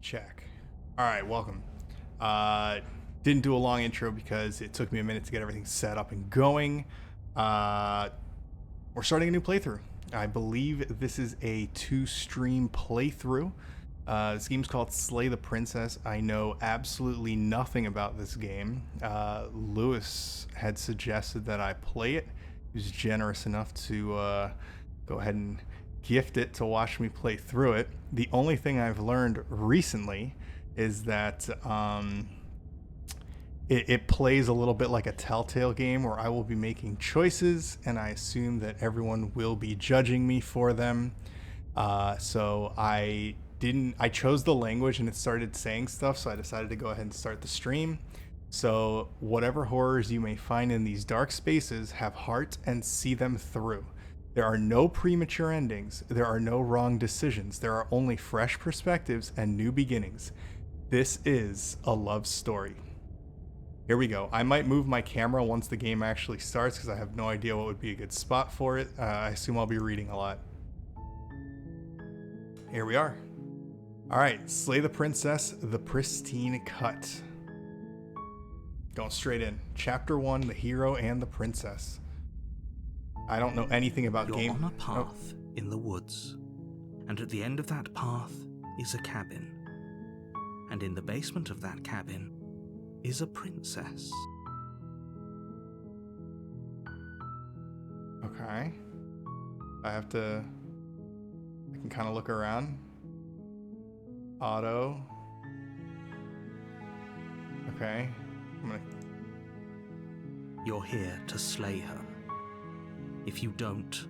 Check. All right, welcome. Didn't do a long intro because it took me a minute to get everything set up and going. We're starting a new playthrough. I believe this is a 2-stream playthrough. This game's called Slay the Princess. I know absolutely nothing about this game. Lewis had suggested that I play it. He was generous enough to go ahead and gift it to watch me play through it. The only thing I've learned recently is that it plays a little bit like a Telltale game where I will be making choices and I assume that everyone will be judging me for them. So I chose the language and it started saying stuff, so I decided to go ahead and start the stream. So whatever horrors you may find in these dark spaces, have heart and see them through. There are no premature endings. There are no wrong decisions. There are only fresh perspectives and new beginnings. This is a love story. Here we go. I might move my camera once the game actually starts because I have no idea what would be a good spot for it. I assume I'll be reading a lot. Here we are. All right, Slay the Princess, the Pristine Cut. Going straight in. Chapter 1, the hero and the princess. I don't know anything about You're game. on a path in the woods, and at the end of that path is a cabin. And in the basement of that cabin is a princess. Okay. I can kind of look around. Auto. Okay. You're here to slay her. If you don't,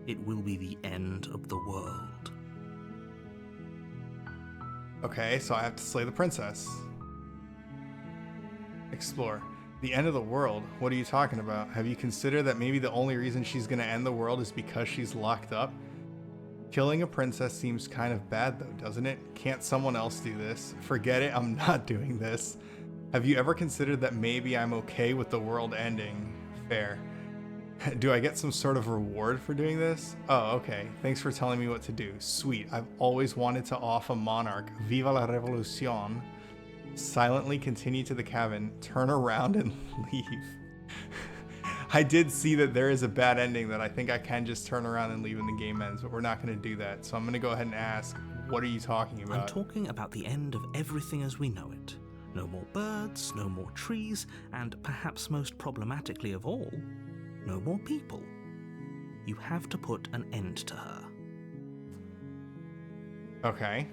it will be the end of the world. Okay, so I have to slay the princess. Explore. The end of the world? What are you talking about? Have you considered that maybe the only reason she's gonna end the world is because she's locked up? Killing a princess seems kind of bad though, doesn't it? Can't someone else do this? Forget it, I'm not doing this. Have you ever considered that maybe I'm okay with the world ending? Fair. Do I get some sort of reward for doing this? Oh, okay. Thanks for telling me what to do. Sweet. I've always wanted to off a monarch. Viva la revolucion. Silently continue to the cabin. Turn around and leave. I did see that there is a bad ending that I think I can just turn around and leave when the game ends, but we're not going to do that. So I'm going to go ahead and ask, what are you talking about? I'm talking about the end of everything as we know it. No more birds, no more trees, and perhaps most problematically of all, no more people. You have to put an end to her. Okay.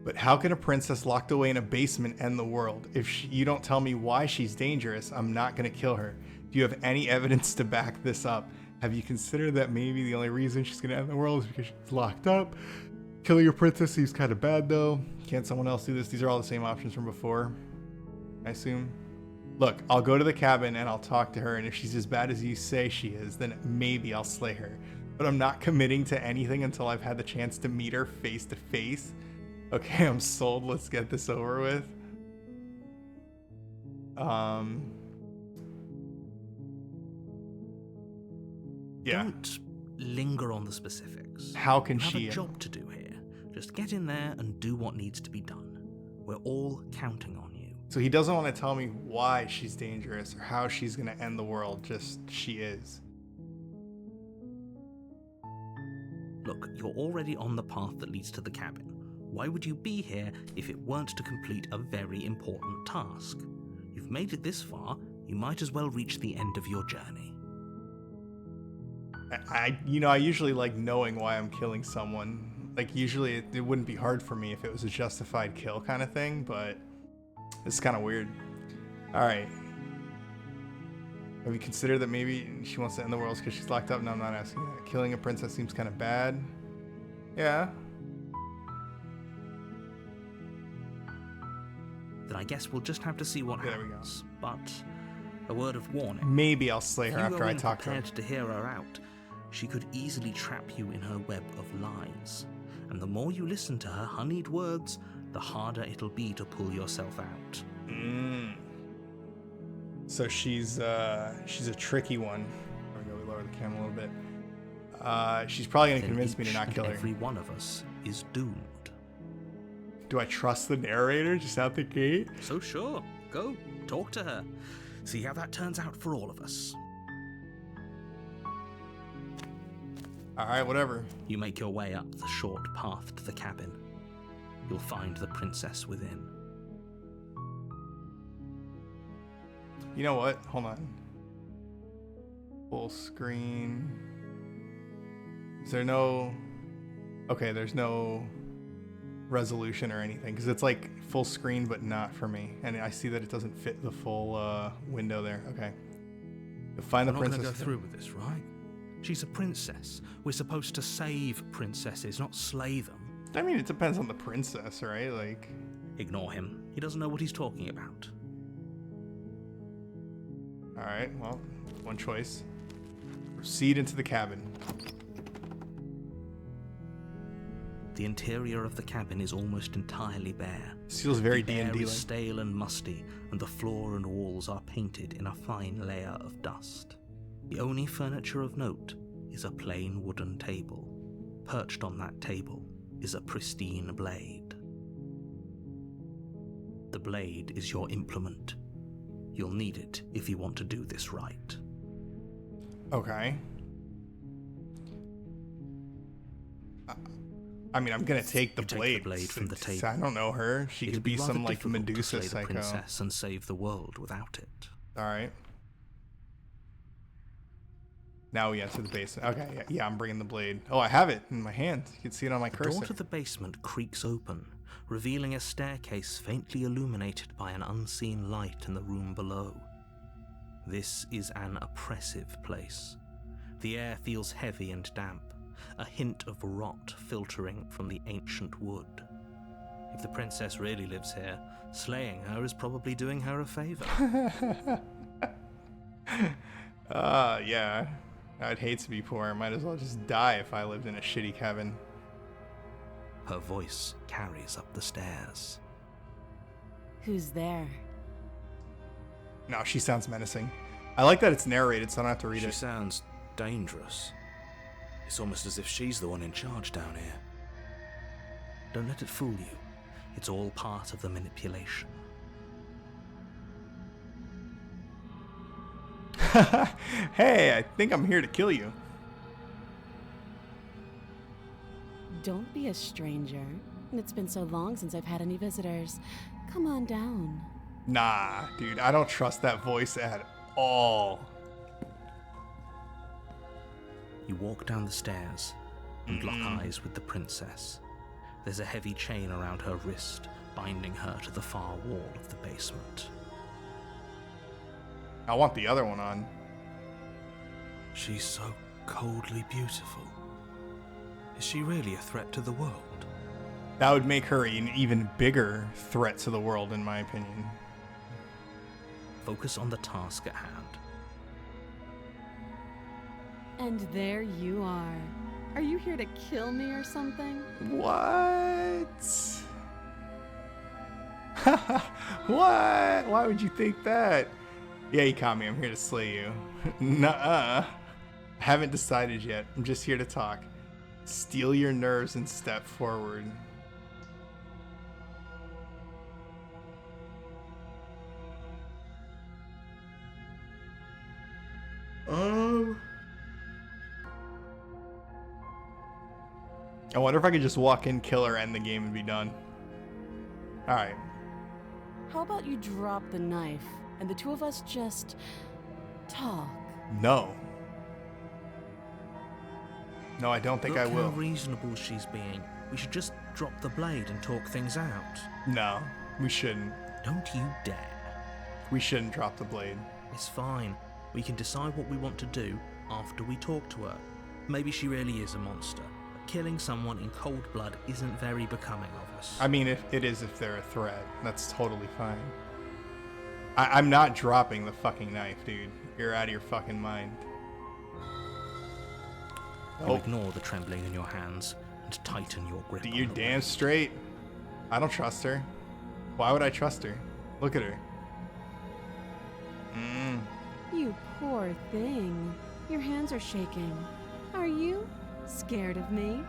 But how can a princess locked away in a basement end the world? If you don't tell me why she's dangerous, I'm not going to kill her. Do you have any evidence to back this up? Have you considered that maybe the only reason she's going to end the world is because she's locked up? Killing a princess seems kind of bad though. Can't someone else do this? These are all the same options from before, I assume. Look, I'll go to the cabin and I'll talk to her, and if she's as bad as you say she is, then maybe I'll slay her. But I'm not committing to anything until I've had the chance to meet her face to face. Okay, I'm sold. Let's get this over with. Yeah. Don't linger on the specifics. How can you have she? A job to do here. Just get in there and do what needs to be done. We're all counting on you. So he doesn't want to tell me why she's dangerous or how she's going to end the world, just she is. Look, you're already on the path that leads to the cabin. Why would you be here if it weren't to complete a very important task? You've made it this far, you might as well reach the end of your journey. I usually like knowing why I'm killing someone. Like, usually it wouldn't be hard for me if it was a justified kill kind of thing, but it's kind of weird. All right. Have you considered that maybe she wants to end the world because she's locked up? No, I'm not asking that. Killing a princess seems kind of bad. Yeah. Then I guess we'll just have to see what happens. But a word of warning. Maybe I'll slay her after I talk to her. If you go in prepared to hear her out, she could easily trap you in her web of lies. And the more you listen to her honeyed words, the harder it'll be to pull yourself out. So she's a tricky one. There we go, we lower the camera a little bit. She's probably gonna convince me to not kill her. Every one of us is doomed. Do I trust the narrator just out the gate? So sure, go, talk to her. See how that turns out for all of us. Alright, whatever. You make your way up the short path to the cabin. You'll find the princess within. You know what? Hold on. Full screen. Is there no... Okay, there's no resolution or anything, because it's like full screen, but not for me. And I see that it doesn't fit the full window there. Okay. You'll find the princess. We're not going to go through with this, right? She's a princess. We're supposed to save princesses, not slay them. I mean, it depends on the princess, right? Like... Ignore him. He doesn't know what he's talking about. Alright, well, one choice. Proceed into the cabin. The interior of the cabin is almost entirely bare. This feels very The air D&D is like. stale and musty, and the floor and walls are painted in a fine layer of dust. The only furniture of note is a plain wooden table. Perched on that table is a pristine blade. The blade is your implement. You'll need it if you want to do this right. Okay. I mean, I'm gonna take the You take blade. the blade from the table. I don't know her. She It'd could be rather some like difficult to Medusa slay the psycho. princess and save the world without it. All right. Now we enter the basement. Okay, yeah, I'm bringing the blade. Oh, I have it in my hand. You can see it on my The cursor. door to the basement creaks open, revealing a staircase faintly illuminated by an unseen light in the room below. This is an oppressive place. The air feels heavy and damp, a hint of rot filtering from the ancient wood. If the princess really lives here, slaying her is probably doing her a favor. Yeah. I'd hate to be poor. Might as well just die if I lived in a shitty cabin. Her voice carries up the stairs. Who's there? No, she sounds menacing. I like that it's narrated, so I don't have to read She it. sounds dangerous. It's almost as if she's the one in charge down here. Don't let it fool you. It's all part of the manipulation. Hey, I think I'm here to kill you. Don't be a stranger. It's been so long since I've had any visitors. Come on down. Nah, dude, I don't trust that voice at all. You walk down the stairs and lock eyes with the princess. There's a heavy chain around her wrist, binding her to the far wall of the basement. I want the other one on. She's so coldly beautiful. Is she really a threat to the world? That would make her an even bigger threat to the world, in my opinion. Focus on the task at hand. And there you are. Are you here to kill me or something? What? What? Why would you think that? Yeah, you caught me. I'm here to slay you. Nuh-uh. Haven't decided yet. I'm just here to talk. Steel your nerves and step forward. I wonder if I could just walk in, kill her, end the game, and be done. Alright. How about you drop the knife and the two of us just talk? No. No, I don't think Look I will. how reasonable she's being. We should just drop the blade and talk things out. No, we shouldn't. Don't you dare. We shouldn't drop the blade. It's fine. We can decide what we want to do after we talk to her. Maybe she really is a monster. But killing someone in cold blood isn't very becoming of us. I mean, if they're a threat. That's totally fine. I'm not dropping the fucking knife, dude. You're out of your fucking mind. You ignore the trembling in your hands and tighten your grip. You're on the damn blade. straight. I don't trust her. Why would I trust her? Look at her. You poor thing. Your hands are shaking. Are you scared of me?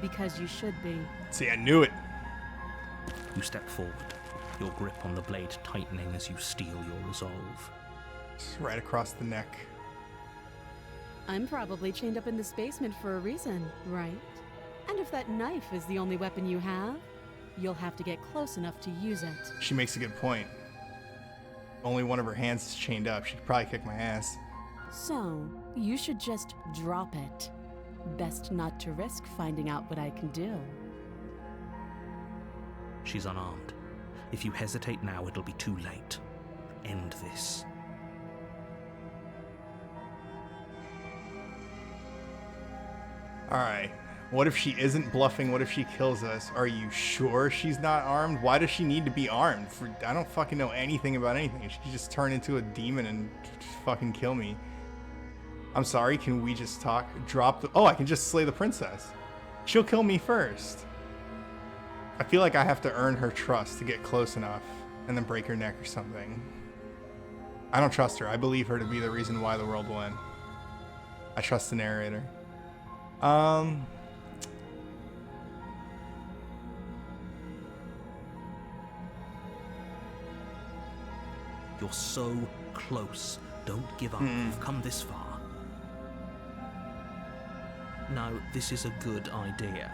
because you should be. See, I knew it. You step forward, your grip on the blade tightening as you steel your resolve. Just right across the neck. I'm probably chained up in this basement for a reason, right? And if that knife is the only weapon you have, you'll have to get close enough to use it. She makes a good point. Only one of her hands is chained up. She'd probably kick my ass. So, you should just drop it. Best not to risk finding out what I can do. She's unarmed. If you hesitate now, it'll be too late. End this. Alright. What if she isn't bluffing? What if she kills us? Are you sure she's not armed? Why does she need to be armed? I don't fucking know anything about anything. She could just turn into a demon and fucking kill me. I'm sorry, can we just talk? Oh, I can just slay the princess. She'll kill me first. I feel like I have to earn her trust to get close enough and then break her neck or something. I don't trust her. I believe her to be the reason why the world won. I trust the narrator. You're so close. Don't give up. You've come this far. No, this is a good idea.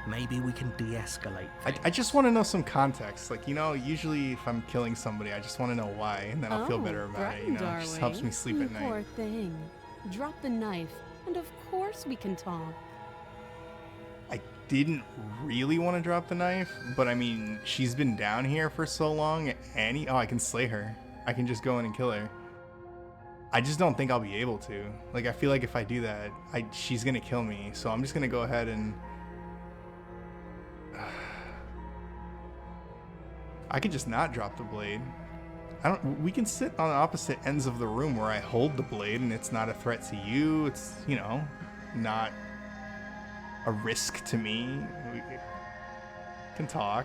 Maybe we can de-escalate things. I just want to know some context. Like, you know, usually if I'm killing somebody, I just want to know why, and then I'll feel better about it, you know? It just helps me sleep at night. Poor thing. Drop the knife, and of course we can talk. I didn't really want to drop the knife, but I mean, she's been down here for so long, oh, I can slay her. I can just go in and kill her. I just don't think I'll be able to. Like, I feel like if I do that, she's gonna kill me, so I'm just gonna go ahead and... I could just not drop the blade. We can sit on opposite ends of the room where I hold the blade and it's not a threat to you. It's, you know, not a risk to me. We can talk.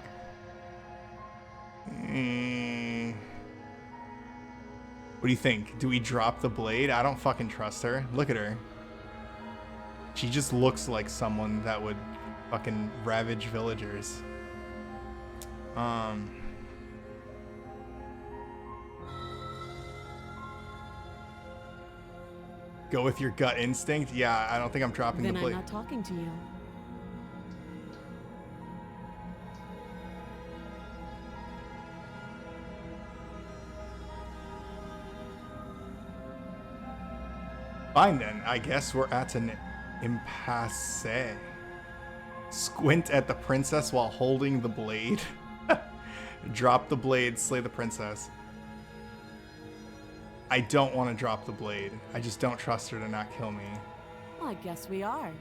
What do you think? Do we drop the blade? I don't fucking trust her. Look at her. She just looks like someone that would fucking ravage villagers. Go with your gut instinct? Yeah, I don't think I'm dropping the blade. Then I'm not talking to you. Fine then, I guess we're at an impasse. Squint at the princess while holding the blade. Drop the blade, slay the princess. I don't want to drop the blade. I just don't trust her to not kill me. Well, I guess we are.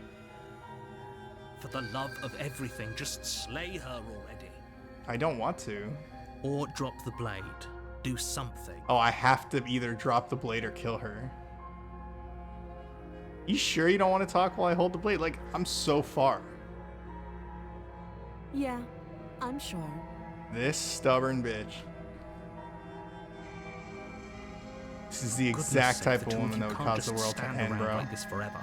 For the love of everything, just slay her already. I don't want to. Or drop the blade. Do something. Oh, I have to either drop the blade or kill her. You sure you don't want to talk while I hold the blade? Like, I'm so far. Yeah, I'm sure. This stubborn bitch. This is the exact type of woman that would cause the world to end, bro. Like this forever.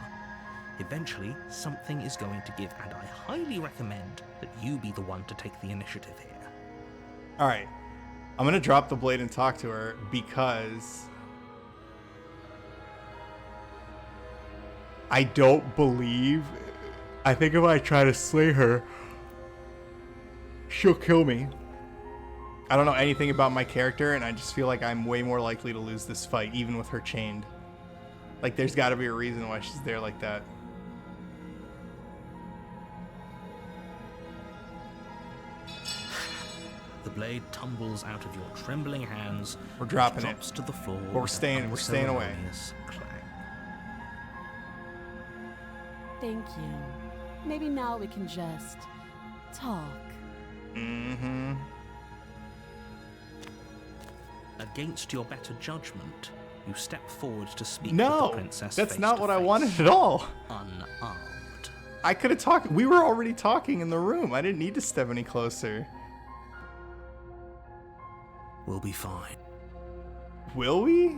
Eventually, something is going to give, and I highly recommend that you be the one to take the initiative here. Alright. I'm gonna drop the blade and talk to her because... I don't believe... I think if I try to slay her, she'll kill me. I don't know anything about my character, and I just feel like I'm way more likely to lose this fight, even with her chained. Like, there's gotta be a reason why she's there like that. The blade tumbles out of your trembling hands. We're dropping it. Drops to the floor. We're staying away. Clang. Thank you. Maybe now we can just talk. Mm-hmm. Against your better judgment, you step forward to speak with No, the princess. that's not what I wanted at all. Unarmed. I could have talked. We were already talking in the room. I didn't need to step any closer. We'll be fine. Will we?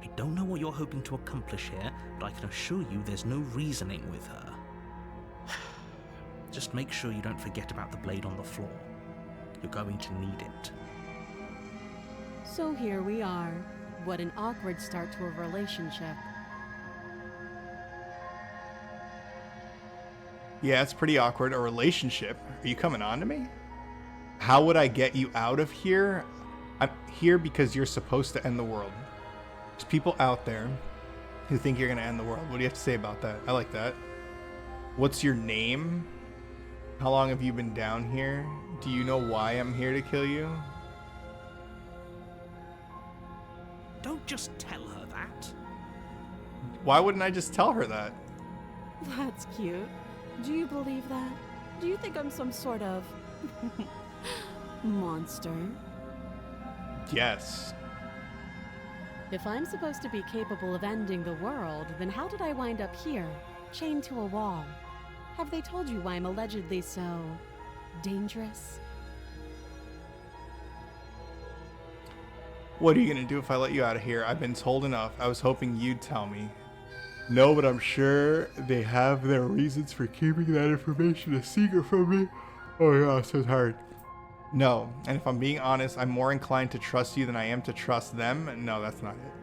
I don't know what you're hoping to accomplish here, but I can assure you there's no reasoning with her. Just make sure you don't forget about the blade on the floor. You're going to need it. So here we are. What an awkward start to a relationship. Yeah, it's pretty awkward. A relationship? Are you coming on to me? How would I get you out of here? I'm here because you're supposed to end the world. There's people out there who think you're going to end the world. What do you have to say about that? I like that. What's your name? How long have you been down here? Do you know why I'm here to kill you? Don't just tell her that. Why wouldn't I just tell her that? That's cute. Do you believe that? Do you think I'm some sort of monster? Yes. If I'm supposed to be capable of ending the world, then how did I wind up here, chained to a wall? Have they told you why I'm allegedly so dangerous? What are you going to do if I let you out of here? I've been told enough. I was hoping you'd tell me. No, but I'm sure they have their reasons for keeping that information a secret from me. Oh my god, so hard. No, and if I'm being honest, I'm more inclined to trust you than I am to trust them. No, that's not it.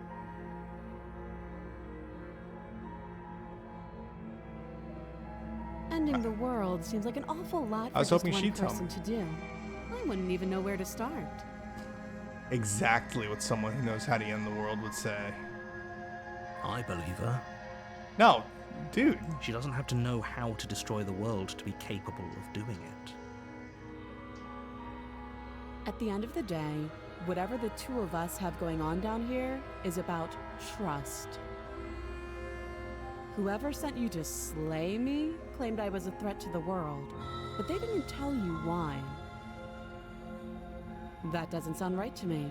Ending the world seems like an awful lot for I was just hoping one she'd tell person me. to do. I wouldn't even know where to start. Exactly what someone who knows how to end the world would say. I believe her. No, dude. She doesn't have to know how to destroy the world to be capable of doing it. At the end of the day, whatever the two of us have going on down here is about trust. Whoever sent you to slay me claimed I was a threat to the world, but they didn't tell you why. That doesn't sound right to me.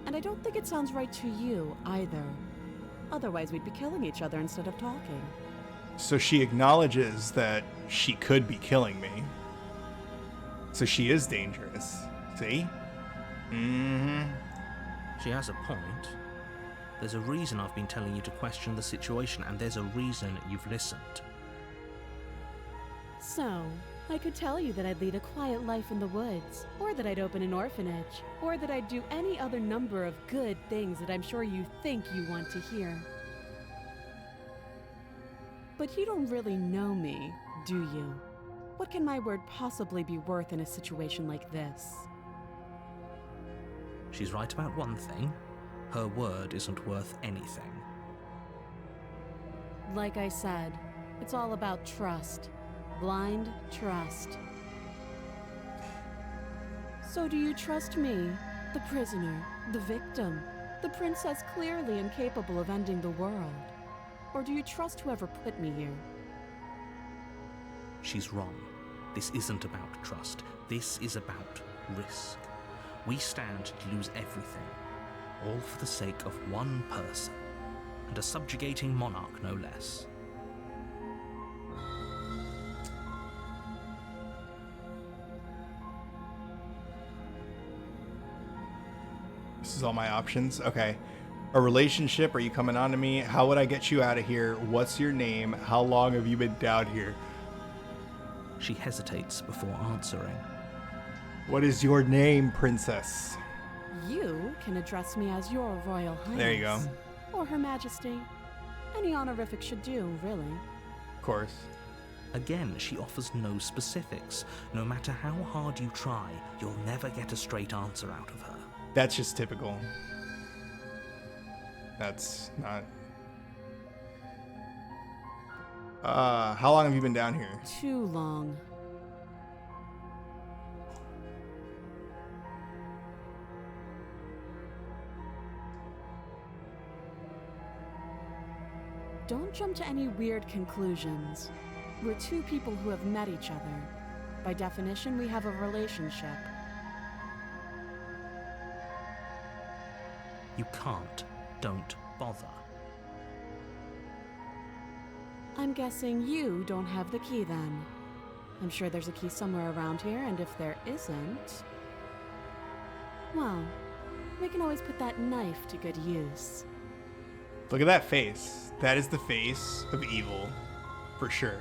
And I don't think it sounds right to you either. Otherwise, we'd be killing each other instead of talking. So she acknowledges that she could be killing me. So she is dangerous. See? Mm-hmm. She has a point. There's a reason I've been telling you to question the situation, and there's a reason you've listened. So, I could tell you that I'd lead a quiet life in the woods, or that I'd open an orphanage, or that I'd do any other number of good things that I'm sure you think you want to hear. But you don't really know me, do you? What can my word possibly be worth in a situation like this? She's right about one thing. Her word isn't worth anything. Like I said, it's all about trust. Blind trust. So do you trust me, the prisoner, the victim, the princess clearly incapable of ending the world? Or do you trust whoever put me here? She's wrong. This isn't about trust. This is about risk. We stand to lose everything, all for the sake of one person, and a subjugating monarch no less. This is all my options. Okay. A relationship? Are you coming on to me? How would I get you out of here? What's your name? How long have you been down here? She hesitates before answering. What is your name, princess? You can address me as your Royal Highness. There you go. Or Her Majesty. Any honorific should do, really. Of course. Again, she offers no specifics. No matter how hard you try, you'll never get a straight answer out of her. That's just typical. That's not... how long have you been down here? Too long. Don't jump to any weird conclusions. We're two people who have met each other. By definition, we have a relationship. You can't. Don't bother. I'm guessing you don't have the key then. I'm sure there's a key somewhere around here, and if there isn't... well, we can always put that knife to good use. Look at that face. That is the face of evil. For sure.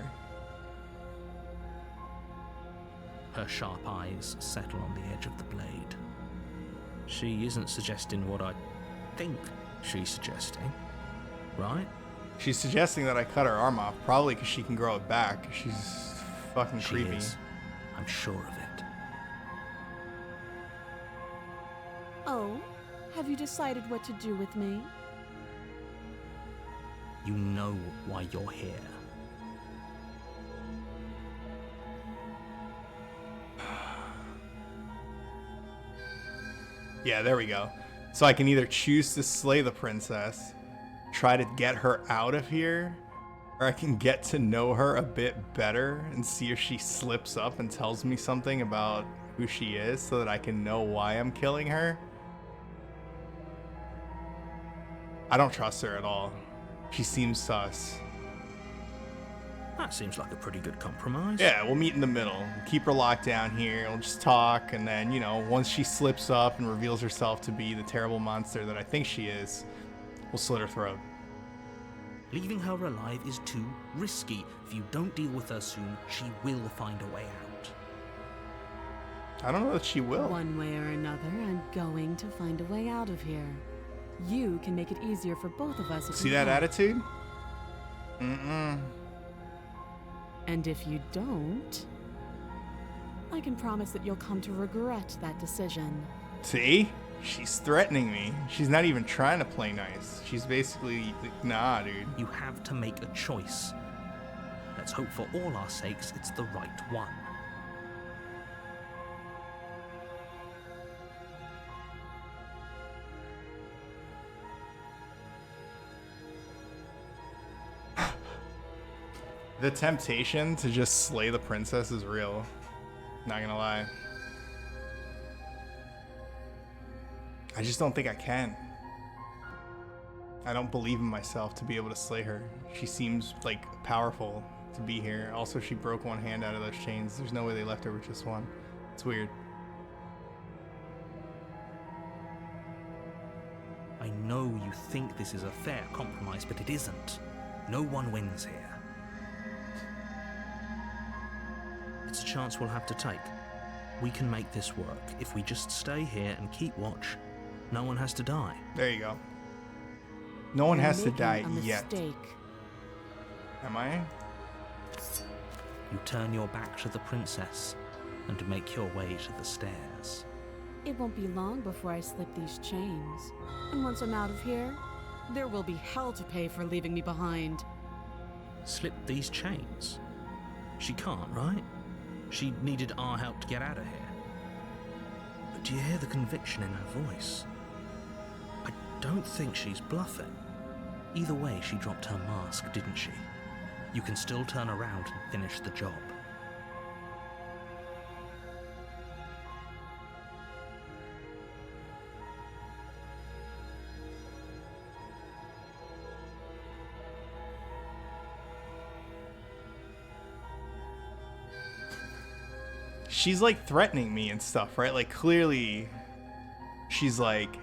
Her sharp eyes settle on the edge of the blade. She isn't suggesting what I think she's suggesting, right? She's suggesting that I cut her arm off, probably because she can grow it back. She's fucking creepy. She is. I'm sure of it. Oh, have you decided what to do with me? You know why you're here. Yeah, there we go. So I can either choose to slay the princess, try to get her out of here, or I can get to know her a bit better and see if she slips up and tells me something about who she is so that I can know why I'm killing her. I don't trust her at all. She seems sus. That seems like a pretty good compromise. Yeah, we'll meet in the middle. Keep her locked down here. We'll just talk, and then, you know, once she slips up and reveals herself to be the terrible monster that I think she is, we'll slit her throat. Leaving her alive is too risky. If you don't deal with her soon, she will find a way out. I don't know that she will. One way or another, I'm going to find a way out of here. You can make it easier for both of us if See you that help. attitude? Mm-mm. And if you don't, I can promise that you'll come to regret that decision. See? She's threatening me. She's not even trying to play nice. She's basically like, nah, dude. You have to make a choice. Let's hope for all our sakes it's the right one. The temptation to just slay the princess is real. Not gonna lie. I just don't think I can. I don't believe in myself to be able to slay her. She seems like powerful to be here. Also, she broke one hand out of those chains. There's no way they left her with just one. It's weird. I know you think this is a fair compromise, but it isn't. No one wins here. It's a chance we'll have to take. We can make this work. If we just stay here and keep watch, no one has to die. There you go. No one You're has to making die a yet. mistake. Am I? You turn your back to the princess and make your way to the stairs. It won't be long before I slip these chains. And once I'm out of here, there will be hell to pay for leaving me behind. Slip these chains? She can't, right? She needed our help to get out of here. But do you hear the conviction in her voice? I don't think she's bluffing. Either way, she dropped her mask, didn't she? You can still turn around and finish the job. She's like threatening me and stuff, right? Like clearly she's like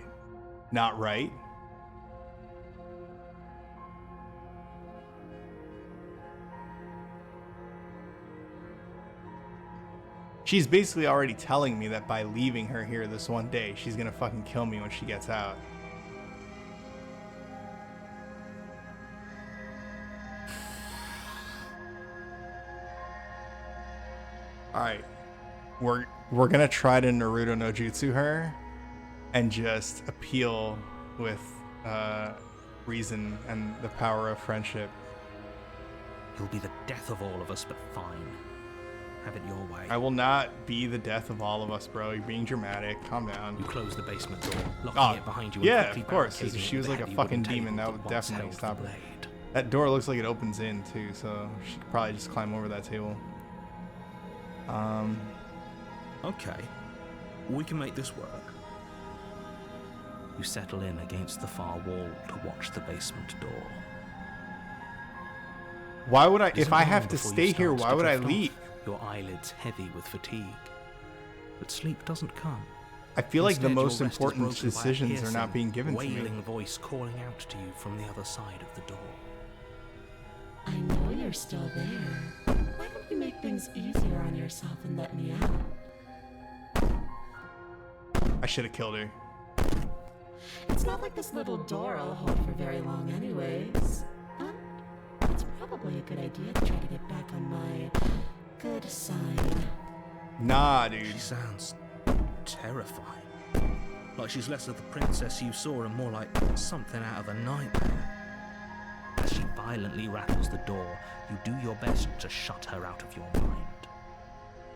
not right. She's basically already telling me that by leaving her here this one day, she's gonna fucking kill me when she gets out. Alright. We're gonna try to Naruto no Jutsu her and just appeal with reason and the power of friendship. You'll be the death of all of us, but fine. Have it your way. I will not be the death of all of us, bro. You're being dramatic. Calm You down. close the basement door, locking Oh, it behind you. yeah, and quickly of course, 'cause if barricading she it was with like a heavy fucking wooden demon, that table would once definitely held the stop her. blade. That door looks like it opens in too, so she could probably just climb over that table. Okay, we can make this work. You settle in against the far wall to watch the basement door. Why would I? It If isn't I long have to before you stay here, start why to would I drift off, leave? Your eyelids heavy with fatigue. But sleep doesn't come. I feel like the Instead, your most rest is important broken by a decisions are not piercing, being given to me. wailing voice calling out to you from the other side of the door. I know you're still there. Why don't we make things easier on yourself and let me out. I should have killed her. It's not like this little door will hold for very long anyways. It's probably a good idea to try to get back on my good side. Nah, dude. She sounds terrifying. Like she's less of the princess you saw and more like something out of a nightmare. As she violently rattles the door, you do your best to shut her out of your mind.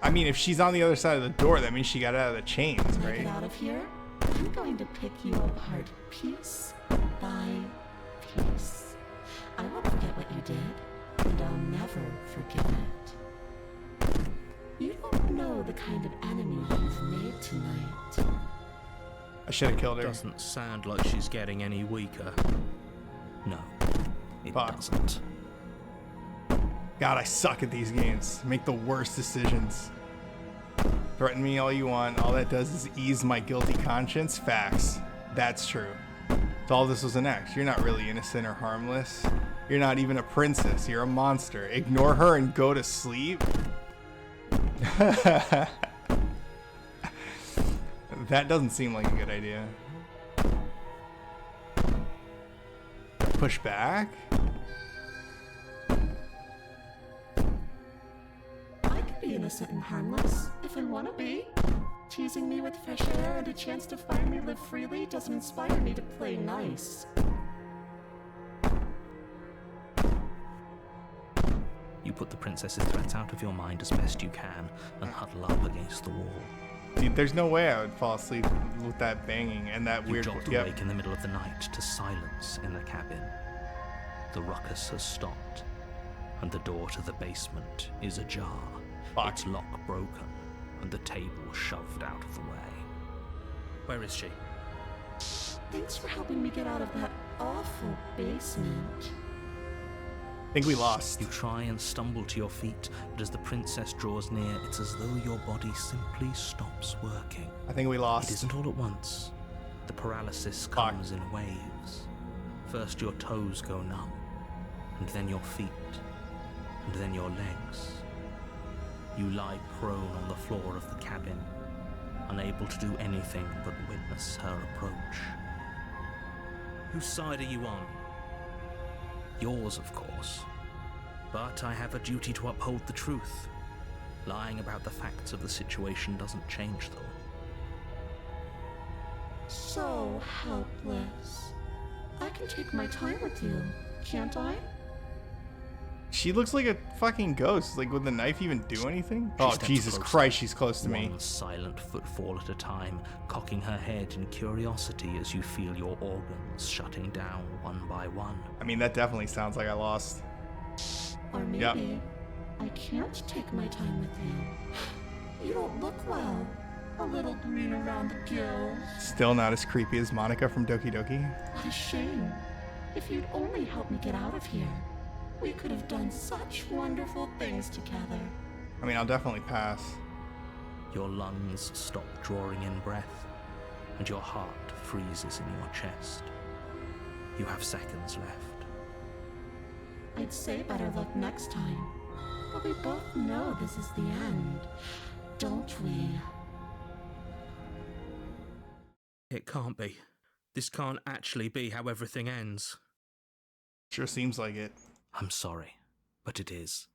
I mean, if she's on the other side of the door, that means she got out of the chains, When I right? get out of here, I'm going to pick you apart piece by piece. I won't forget what you did, and I'll never forget it. You don't know the kind of enemy you've made tonight. I should have killed her. Doesn't sound like she's getting any weaker. No, it Fuck. doesn't. God, I suck at these games. Make the worst decisions. Threaten me all you want. All that does is ease my guilty conscience. Facts. That's true. So all this was an act. You're not really innocent or harmless. You're not even a princess. You're a monster. Ignore her and go to sleep. That doesn't seem like a good idea. Push back? I can be innocent and harmless, if I want to be. Teasing me with fresh air and a chance to finally live freely doesn't inspire me to play nice. You put the princess's threats out of your mind as best you can and huddle up against the wall. Dude, there's no way I would fall asleep with that banging and that You weird. jolt awake in the middle of the night to silence in the cabin. The ruckus has stopped, and the door to the basement is ajar. Fuck. Its lock broken, and the table shoved out of the way. Where is she? Thanks for helping me get out of that awful basement. I think we lost. You try and stumble to your feet, but as the princess draws near, it's as though your body simply stops working. I think we It lost. isn't all at once. The paralysis comes in waves. First your toes go numb, and then your feet, and then your legs. You lie prone on the floor of the cabin, unable to do anything but witness her approach. Whose side are you on? Yours, of course. But I have a duty to uphold the truth. Lying about the facts of the situation doesn't change them. So helpless. I can take my time with you, can't I? She looks like a fucking ghost. Like, would the knife even do anything? Oh, steps Jesus closer, Christ, she's close to me. One silent footfall at a time, cocking her head in curiosity as you feel your organs shutting down one by one. I mean, that definitely sounds like I lost. Or maybe Yep. I can't take my time with you. You don't look well. A little green around the gills. Still not as creepy as Monica from Doki Doki. What a shame. If you'd only helped me get out of here, we could have done such wonderful things together. I mean, I'll definitely pass. Your lungs stop drawing in breath, and your heart freezes in your chest. You have seconds left. I'd say better luck next time. But we both know this is the end, don't we? It can't be. This can't actually be how everything ends. Sure seems like it. I'm sorry, but it is.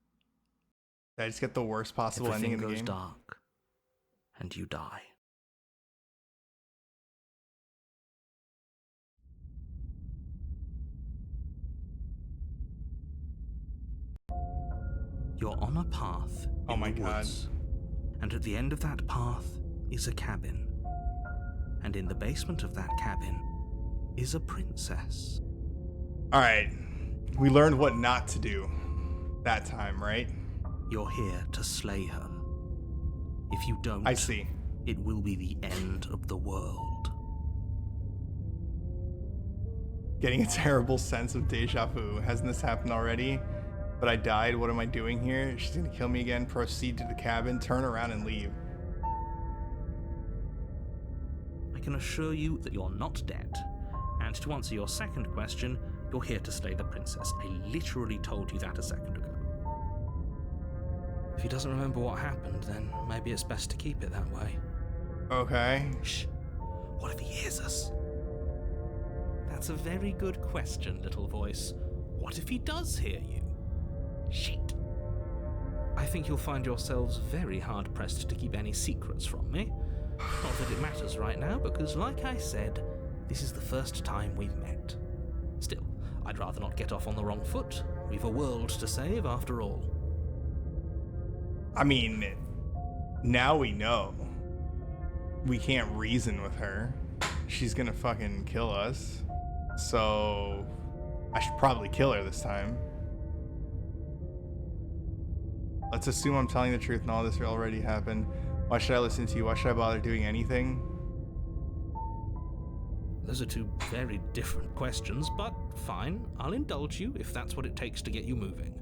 Did I just get the worst possible Everything ending in the goes game? dark, and you die. You're on a path Oh in my the God. woods, and at the end of that path is a cabin. And in the basement of that cabin is a princess. Alright. We learned what not to do that time, right? You're here to slay her. If you don't, I see. it will be the end of the world. Getting a terrible sense of deja vu. Hasn't this happened already? But I died. What am I doing here? She's gonna kill me again. Proceed to the cabin, turn around and leave. I can assure you that you're not dead. And to answer your second question, you're here to slay the princess. I literally told you that a second ago. If he doesn't remember what happened, then maybe it's best to keep it that way. Okay. Shh. What if he hears us? That's a very good question, little voice. What if he does hear you? Shit. I think you'll find yourselves very hard-pressed to keep any secrets from me. Not that it matters right now, because like I said, this is the first time we've met. Still, I'd rather not get off on the wrong foot. We've a world to save, after all. I mean, now we know. We can't reason with her. She's gonna fucking kill us. So, I should probably kill her this time. Let's assume I'm telling the truth and all this already happened. Why should I listen to you? Why should I bother doing anything? Those are two very different questions, but fine, I'll indulge you if that's what it takes to get you moving.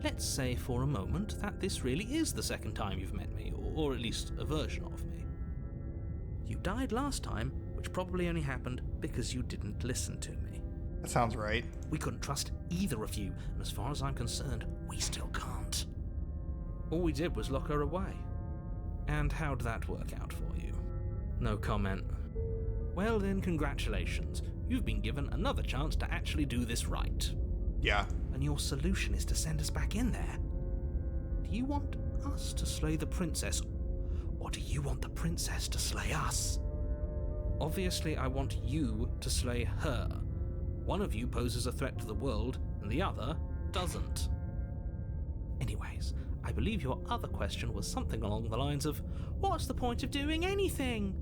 Let's say for a moment that this really is the second time you've met me, or at least a version of me. You died last time, which probably only happened because you didn't listen to me. That sounds right. We couldn't trust either of you, and as far as I'm concerned, we still can't. All we did was lock her away. And how'd that work out for you? No comment. Well then, congratulations. You've been given another chance to actually do this right. Yeah. And your solution is to send us back in there. Do you want us to slay the princess, or do you want the princess to slay us? Obviously, I want you to slay her. One of you poses a threat to the world, and the other doesn't. Anyways, I believe your other question was something along the lines of, what's the point of doing anything?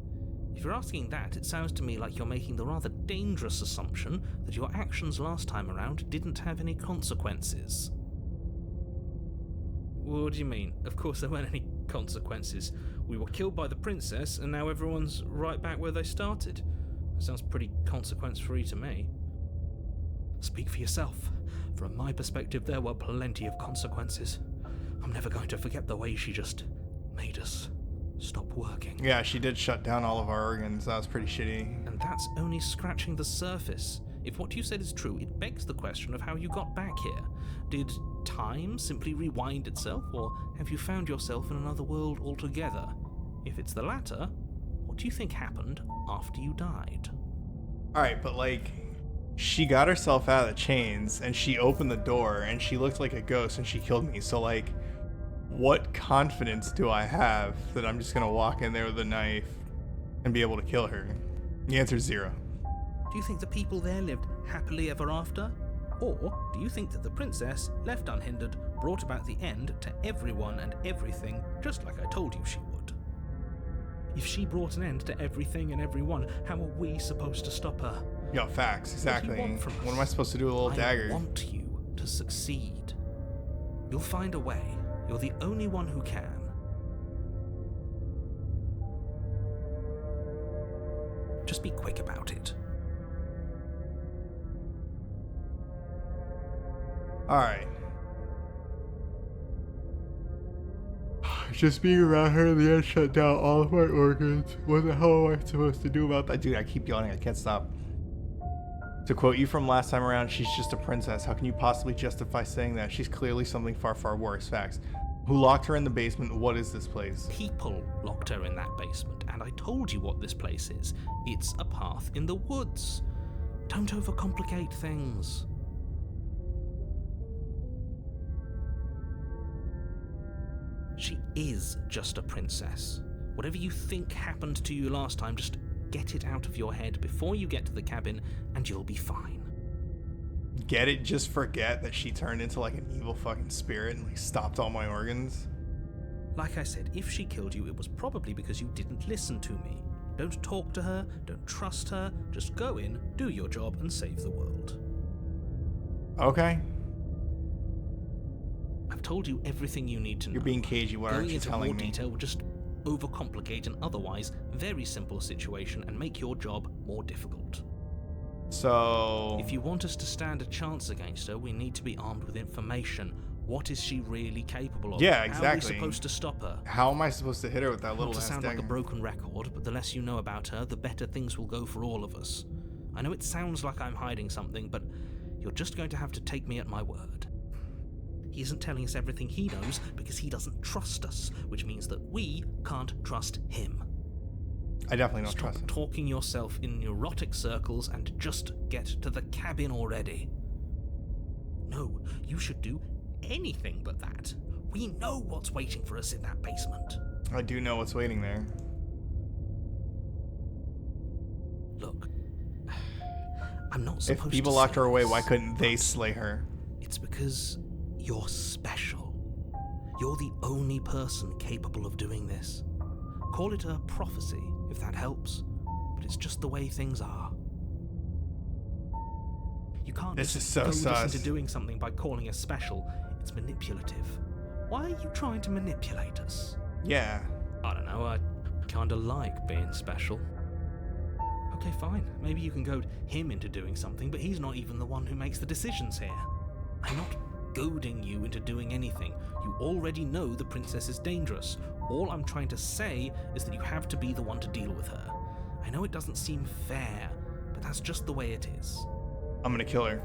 If you're asking that, it sounds to me like you're making the rather dangerous assumption that your actions last time around didn't have any consequences. What do you mean? Of course there weren't any consequences. We were killed by the princess, and now everyone's right back where they started. That sounds pretty consequence-free to me. Speak for yourself. From my perspective, there were plenty of consequences. I'm never going to forget the way she just made us stop working. Yeah, she did shut down all of our organs. That was pretty shitty. And that's only scratching the surface. If what you said is true, it begs the question of how you got back here. Did time simply rewind itself, or have you found yourself in another world altogether? If it's the latter, what do you think happened after you died? Alright, but like, she got herself out of the chains, and she opened the door, and she looked like a ghost, and she killed me. So like, what confidence do I have that I'm just gonna walk in there with a knife and be able to kill her? The answer is 0. Do you think the people there lived happily ever after? Or do you think that the princess, left unhindered, brought about the end to everyone and everything, just like I told you she would? If she brought an end to everything and everyone, how are we supposed to stop her? Yo, facts, exactly. What do you want from us? What am I supposed to do with a little dagger? I want you to succeed. You'll find a way. You're the only one who can. Just be quick about it. Alright. Just being around her in the end shut down all of my organs. What the hell am I supposed to do about that? Dude, I keep yawning. I can't stop. To quote you from last time around, she's just a princess. How can you possibly justify saying that? She's clearly something far, far worse. Facts. Who locked her in the basement? What is this place? People locked her in that basement, and I told you what this place is. It's a path in the woods. Don't overcomplicate things. She is just a princess. Whatever you think happened to you last time, just get it out of your head before you get to the cabin, and you'll be fine. Get it? Just forget that she turned into like an evil fucking spirit and like stopped all my organs? Like I said, if she killed you, it was probably because you didn't listen to me. Don't talk to her, don't trust her, just go in, do your job, and save the world. Okay. I've told you everything you need to know. You're being cagey. What aren't you telling Going into me? more detail will just overcomplicate an otherwise very simple situation and make your job more difficult. So... If you want us to stand a chance against her, we need to be armed with information. What is she really capable of? Yeah, exactly. How are we supposed to stop her? How am I supposed to hit her with that little Not to ass sound like a dagger? broken record, but the less you know about her, the better things will go for all of us. I know it sounds like I'm hiding something, but you're just going to have to take me at my word. He isn't telling us everything he knows because he doesn't trust us, which means that we can't trust him. I definitely don't Stop trust him. talking yourself in neurotic circles and just get to the cabin already. No, you should do anything but that. We know what's waiting for us in that basement. I do know what's waiting there. Look, I'm not supposed to If people say locked her away, this, why couldn't they but slay her? It's because you're special. You're the only person capable of doing this. Call it a prophecy, if that helps, but it's just the way things are. You can't This just is so go sus. into doing something by calling us special. It's manipulative. Why are you trying to manipulate us? Yeah. I don't know, I kinda like being special. Okay, fine. Maybe you can goad him into doing something, but he's not even the one who makes the decisions here. I'm not goading you into doing anything. You already know the princess is dangerous. All I'm trying to say is that you have to be the one to deal with her. I know it doesn't seem fair, but that's just the way it is. I'm gonna kill her.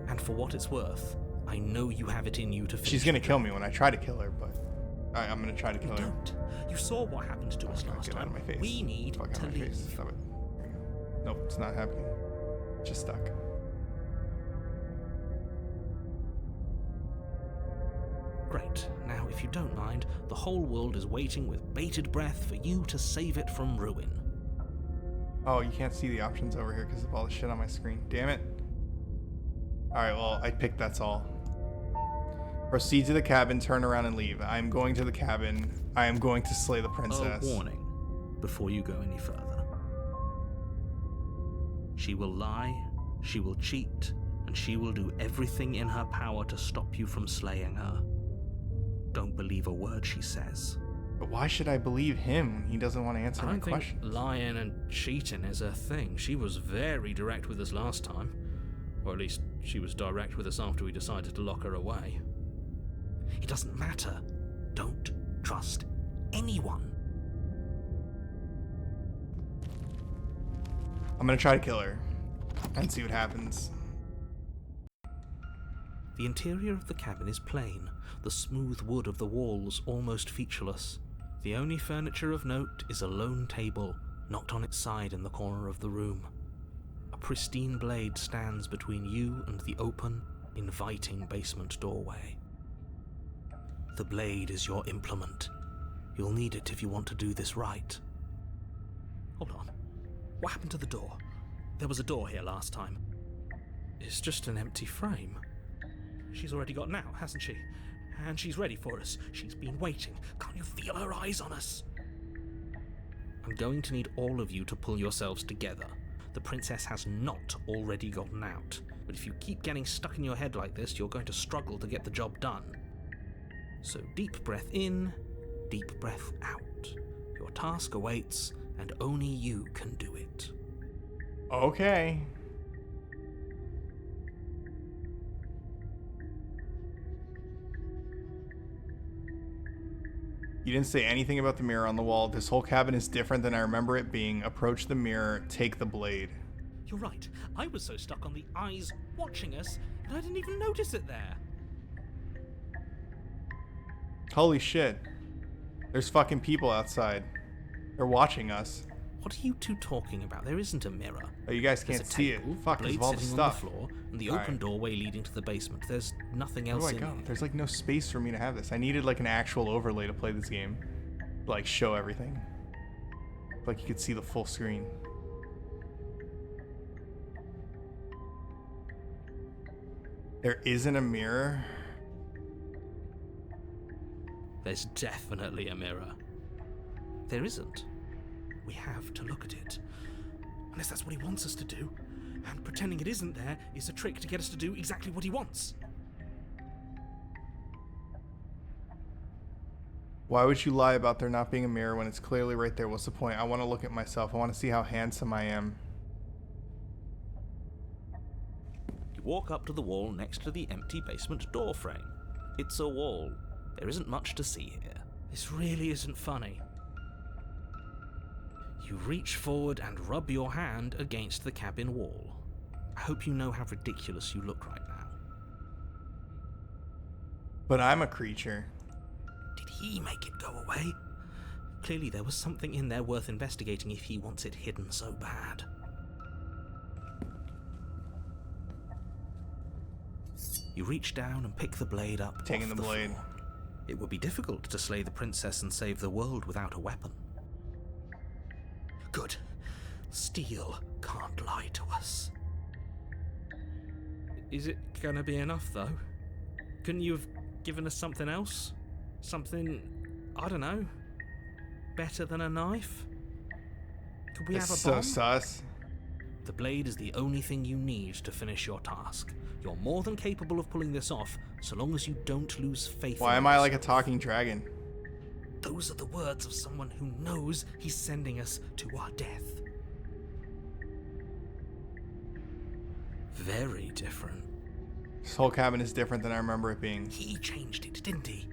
And for what it's worth, I know you have it in you to finish. She's gonna kill me when I try to kill her, but... Alright, I'm gonna try to kill You her. don't. You saw what happened to us last Get out time. of my face. We need Fuck out to of my leave. face. Stop it. There we go. Nope, it's not happening. It's just stuck. Great. Now, if you don't mind, the whole world is waiting with bated breath for you to save it from ruin. Oh, you can't see the options over here because of all the shit on my screen. Damn it. Alright, well, I picked that's all. Proceed to the cabin, turn around and leave. I am going to the cabin. I am going to slay the princess. A warning before you go any further. She will lie, she will cheat, and she will do everything in her power to stop you from slaying her. Don't believe a word she says. But why should I believe him when he doesn't want to answer I my don't think question? lying and cheating is her thing. She was very direct with us last time. Or at least she was direct with us after we decided to lock her away. It doesn't matter. Don't trust anyone. I'm gonna try to kill her and see what happens. The interior of the cabin is plain, the smooth wood of the walls almost featureless. The only furniture of note is a lone table, knocked on its side in the corner of the room. A pristine blade stands between you and the open, inviting basement doorway. The blade is your implement. You'll need it if you want to do this right. Hold on. What happened to the door? There was a door here last time. It's just an empty frame. She's already got out, hasn't she? And she's ready for us. She's been waiting. Can't you feel her eyes on us? I'm going to need all of you to pull yourselves together. The princess has not already gotten out. But if you keep getting stuck in your head like this, you're going to struggle to get the job done. So deep breath in, deep breath out. Your task awaits, and only you can do it. Okay. You didn't say anything about the mirror on the wall. This whole cabin is different than I remember it being. Approach the mirror, take the blade. You're right. I was so stuck on the eyes watching us, and I didn't even notice it there. Holy shit. There's fucking people outside. They're watching us. What are you two talking about? There isn't a mirror. Oh, you guys There's can't a see table, it. Fuck, blade there's all the sitting stuff. on the floor, and the Alright. open doorway leading to the basement. There's nothing Where else do I in go? here. There's like no space for me to have this. I needed like an actual overlay to play this game. To, like show everything. Like you could see the full screen. There isn't a mirror. There's definitely a mirror. There isn't. We have to look at it. Unless that's what he wants us to do. And pretending it isn't there is a trick to get us to do exactly what he wants. Why would you lie about there not being a mirror when it's clearly right there? What's the point? I want to look at myself. I want to see how handsome I am. You walk up to the wall next to the empty basement door frame. It's a wall. There isn't much to see here. This really isn't funny. You reach forward and rub your hand against the cabin wall. I hope you know how ridiculous you look right now. But I'm a creature. Did he make it go away? Clearly there was something in there worth investigating if he wants it hidden so bad. You reach down and pick the blade up. Taking off the blade. floor. It would be difficult to slay the princess and save the world without a weapon. Good. Steel can't lie to us. Is it gonna be enough, though? Couldn't you have given us something else? Something, I don't know, better than a knife? Could we have a bomb? So sus. The blade is the only thing you need to finish your task. You're more than capable of pulling this off, so long as you don't lose faith Why in am I like a yourself. talking dragon? Those are the words of someone who knows he's sending us to our death. Very different. This whole cabin is different than I remember it being. He changed it, didn't he?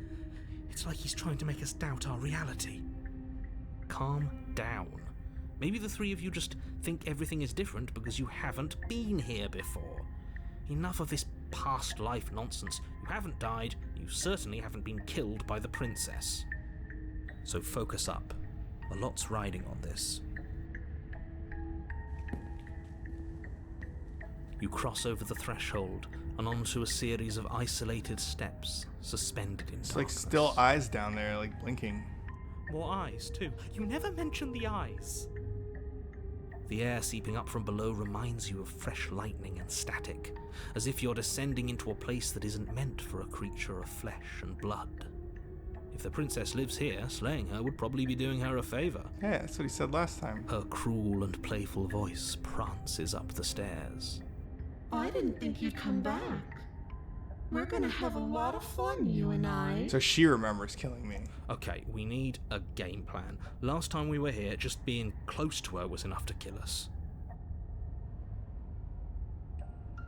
It's like he's trying to make us doubt our reality. Calm down. Maybe the three of you just think everything is different because you haven't been here before. Enough of this past life nonsense. You haven't died, you certainly haven't been killed by the princess. So focus up. A lot's riding on this. You cross over the threshold and onto a series of isolated steps, suspended in It's darkness. like still eyes down there, like blinking. More eyes, too. You never mention the eyes. The air seeping up from below reminds you of fresh lightning and static, as if you're descending into a place that isn't meant for a creature of flesh and blood. If the princess lives here, slaying her would probably be doing her a favor. Yeah, that's what he said last time. Her cruel and playful voice prances up the stairs. I didn't think you'd come back. We're gonna have a lot of fun, you and I. So she remembers killing me. Okay, we need a game plan. Last time we were here, just being close to her was enough to kill us.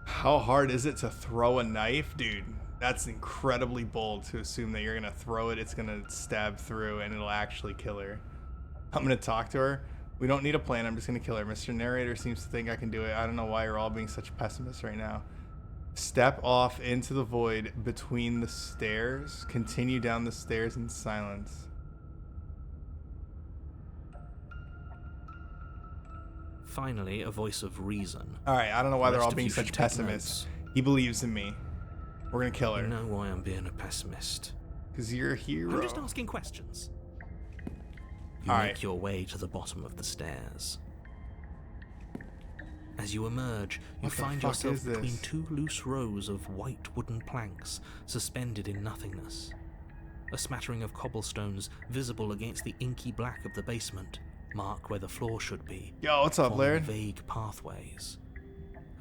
How hard is it to throw a knife? Dude, that's incredibly bold to assume that you're gonna throw it, it's gonna stab through, and it'll actually kill her. I'm gonna talk to her. We don't need a plan, I'm just gonna kill her. Mr. Narrator seems to think I can do it. I don't know why you're all being such pessimists right now. Step off into the void between the stairs. Continue down the stairs in silence. Finally, a voice of reason. Alright, I don't know why The they're all rest of being you should such take pessimists. notes. He believes in me. We're gonna kill You her. know why I'm being a pessimist. Because you're a hero. I'm just asking questions. You All make right. your way to the bottom of the stairs. As you emerge, you What the find fuck yourself is this? between two loose rows of white wooden planks suspended in nothingness. A smattering of cobblestones visible against the inky black of the basement mark where the floor should be. Yo, what's up, forming Laird? vague pathways.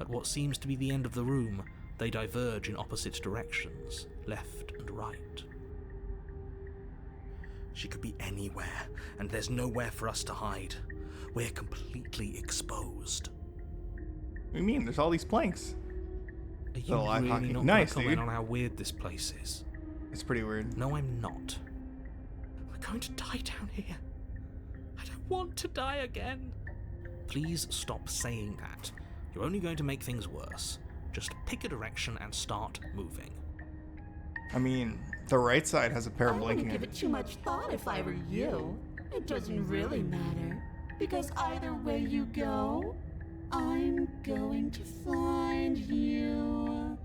At what seems to be the end of the room, they diverge in opposite directions, left and right. She could be anywhere, and there's nowhere for us to hide. We're completely exposed. What do you mean? There's all these planks. Are you Little eye really hockey. not going Nice, to comment dude. on how weird this place is? It's pretty weird. No, I'm not. We're going to die down here. I don't want to die again. Please stop saying that. You're only going to make things worse. Just pick a direction and start moving. I mean, the right side has a pair I of wouldn't blinking. give it too much thought if I were you. It doesn't really matter. Because either way you go, I'm going to find you.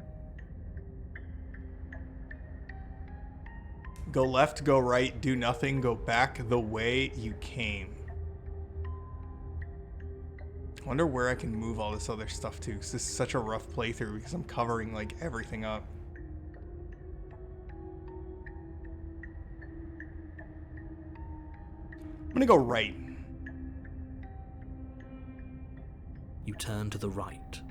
Go left, go right, do nothing, go back the way you came. I wonder where I can move all this other stuff to, because this is such a rough playthrough because I'm covering like everything up. I'm gonna go right. You turn to the right.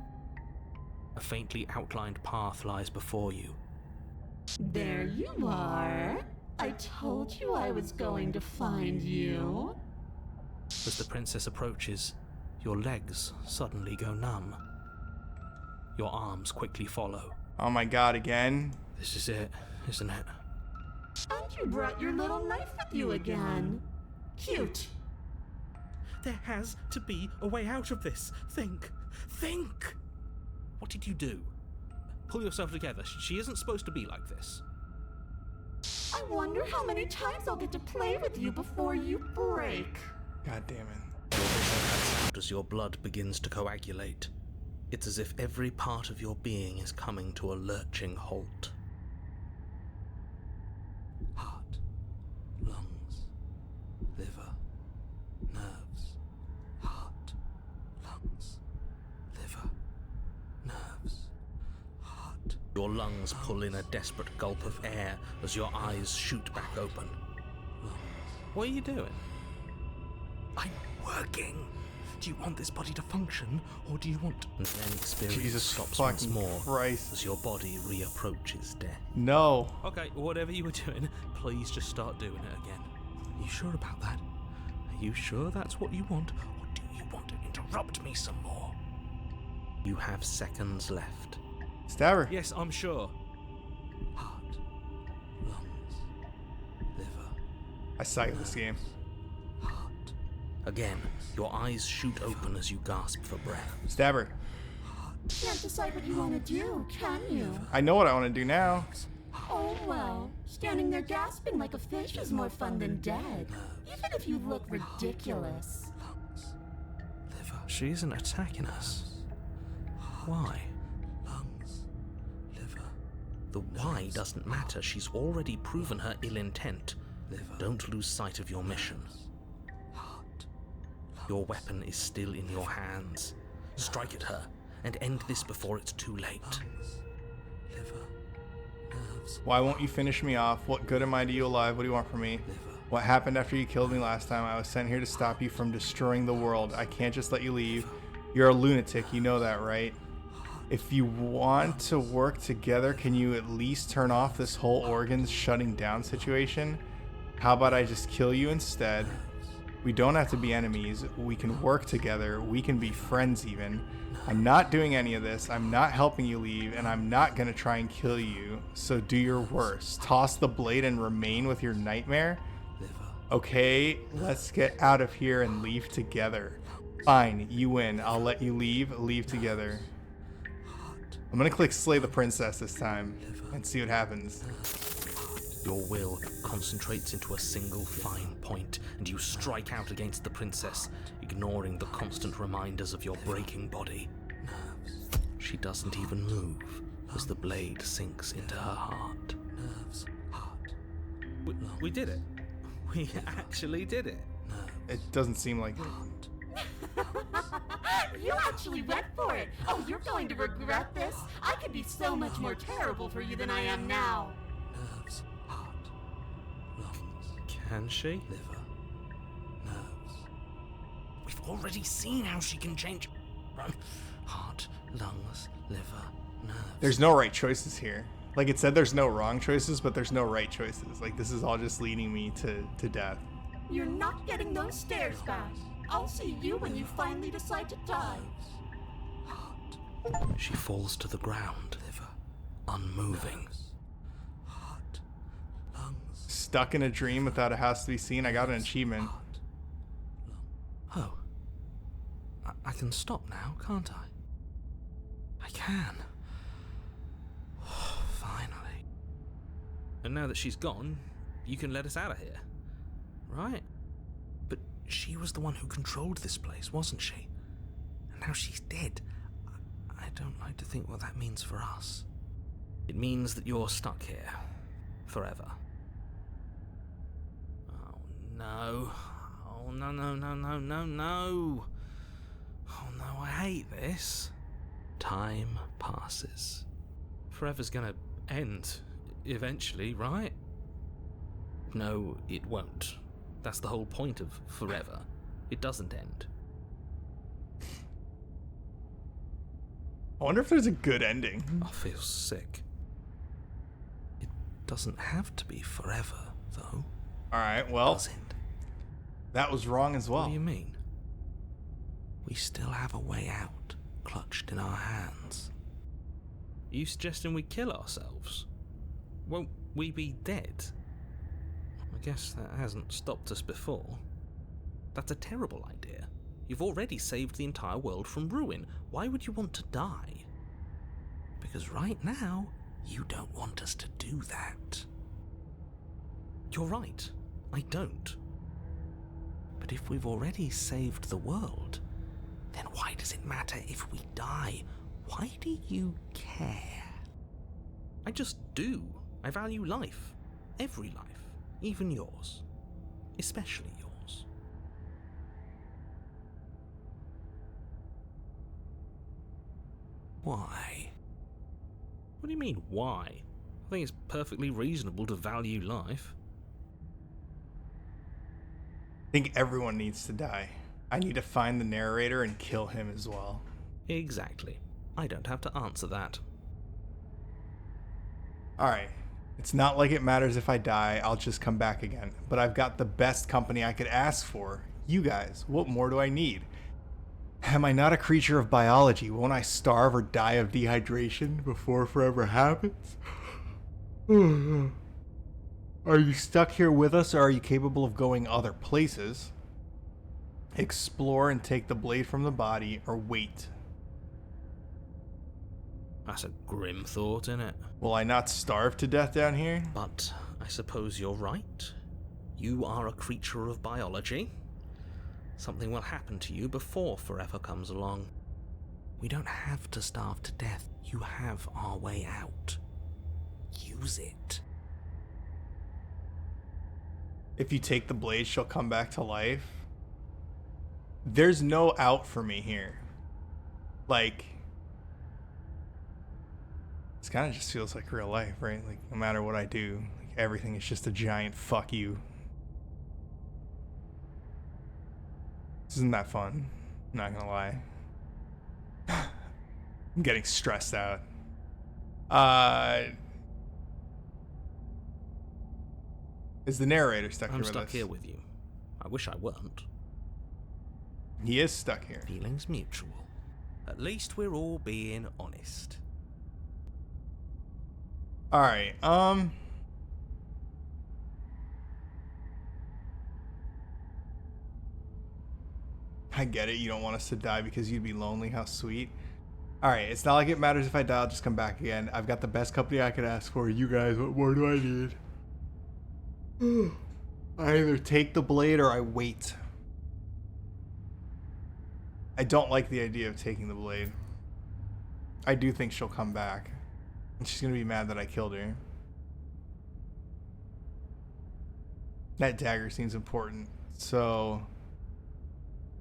A faintly outlined path lies before you. There you are. I told you I was going to find you. As the princess approaches, your legs suddenly go numb. Your arms quickly follow. Oh my god, again? This is it, isn't it? And you brought your little knife with you again. Cute. There has to be a way out of this. Think. Think! What did you do? Pull yourself together. She isn't supposed to be like this. I wonder how many times I'll get to play with you before you break. God damn it. As your blood begins to coagulate, it's as if every part of your being is coming to a lurching halt. Heart, lungs, liver, nerves. Heart, lungs, liver, nerves, heart. Your lungs pull in a desperate gulp of air as your eyes shoot back open. What are you doing? I'm working. Do you want this body to function, or do you want... And then experience Jesus stops once fucking more Christ. as your body reapproaches death. No. Okay, whatever you were doing, please just start doing it again. Are you sure about that? Are you sure that's what you want, or do you want to interrupt me some more? You have seconds left. Stab her. Yes, I'm sure. Heart, lungs, liver, I suck at this game. heart. Again, your eyes shoot open as you gasp for breath. Stab her. Can't decide what you want to do, can you? I know what I want to do now. Oh well, standing there gasping like a fish is more fun than dead. Even if you look ridiculous. Liver. She isn't attacking us. Why? Lungs, liver. The why doesn't matter. She's already proven her ill intent. Liver. Don't lose sight of your mission. Your weapon is still in your hands. Strike at her and end this before it's too late. Why won't you finish me off? What good am I to you alive? What do you want from me? What happened after you killed me last time? I was sent here to stop you from destroying the world. I can't just let you leave. You're a lunatic, you know that, right? If you want to work together, can you at least turn off this whole organs shutting down situation? How about I just kill you instead? We don't have to be enemies. We can work together. We can be friends even. I'm not doing any of this. I'm not helping you leave, and I'm not gonna try and kill you. So do your worst. Toss the blade and remain with your nightmare? Okay, let's get out of here and leave together. Fine, you win. I'll let you leave. Leave together. I'm gonna click Slay the Princess this time and see what happens. Your will concentrates into a single fine point, and you strike out against the princess, ignoring the constant reminders of your breaking body. She doesn't even move as the blade sinks into her heart. We did it. We actually did it. It doesn't seem like it. You actually went for it. Oh, you're going to regret this. I could be so much more terrible for you than I am now. Can she? Liver, nerves. We've already seen how she can change. Heart, lungs, liver, nerves. There's no right choices here. Like it said, there's no wrong choices, but there's no right choices. Like this is all just leading me to death. You're not getting those stairs back. I'll see you when you finally decide to die. Heart. She falls to the ground, liver, unmoving. Stuck in a dream without a house to be seen. I got an achievement. Oh. I can stop now, can't I? I can. Finally. And now that she's gone, you can let us out of here. Right? But she was the one who controlled this place, wasn't she? And now she's dead. I don't like to think what that means for us. It means that you're stuck here. Forever. No. Oh, no, no, no, no, no, no. Oh, no, I hate this. Time passes. Forever's gonna end, eventually, right? No, it won't. That's the whole point of forever. It doesn't end. I wonder if there's a good ending. I feel sick. It doesn't have to be forever, though. Alright, well, Does it? that was wrong as well. What do you mean? We still have a way out, clutched in our hands. Are you suggesting we kill ourselves? Won't we be dead? I guess that hasn't stopped us before. That's a terrible idea. You've already saved the entire world from ruin. Why would you want to die? Because right now, you don't want us to do that. You're right, I don't. But if we've already saved the world, then why does it matter if we die? Why do you care? I just do. I value life. Every life. Even yours. Especially yours. Why? What do you mean, why? I think it's perfectly reasonable to value life. I think everyone needs to die. I need to find the narrator and kill him as well. Exactly. I don't have to answer that. Alright. It's not like it matters if I die, I'll just come back again. But I've got the best company I could ask for. You guys, what more do I need? Am I not a creature of biology? Won't I starve or die of dehydration before it forever happens? Are you stuck here with us, or are you capable of going other places? Explore and take the blade from the body, or wait. That's a grim thought, innit? Will I not starve to death down here? But I suppose you're right. You are a creature of biology. Something will happen to you before forever comes along. We don't have to starve to death. You have our way out. Use it. If you take the blade, she'll come back to life. There's no out for me here. Like, this kind of just feels like real life, right? Like, no matter what I do, like, everything is just a giant fuck you. This isn't that fun. I'm not gonna lie. I'm getting stressed out. Is the narrator stuck here I'm with stuck us? here with you. I wish I weren't. He is stuck here. Feelings mutual. At least we're all being honest. Alright, I get it, you don't want us to die because you'd be lonely, how sweet. Alright, it's not like it matters if I die, I'll just come back again. I've got the best company I could ask for. You guys, what more do I need? I either take the blade or I wait. I don't like the idea of taking the blade. I do think she'll come back. And she's gonna be mad that I killed her. That dagger seems important. So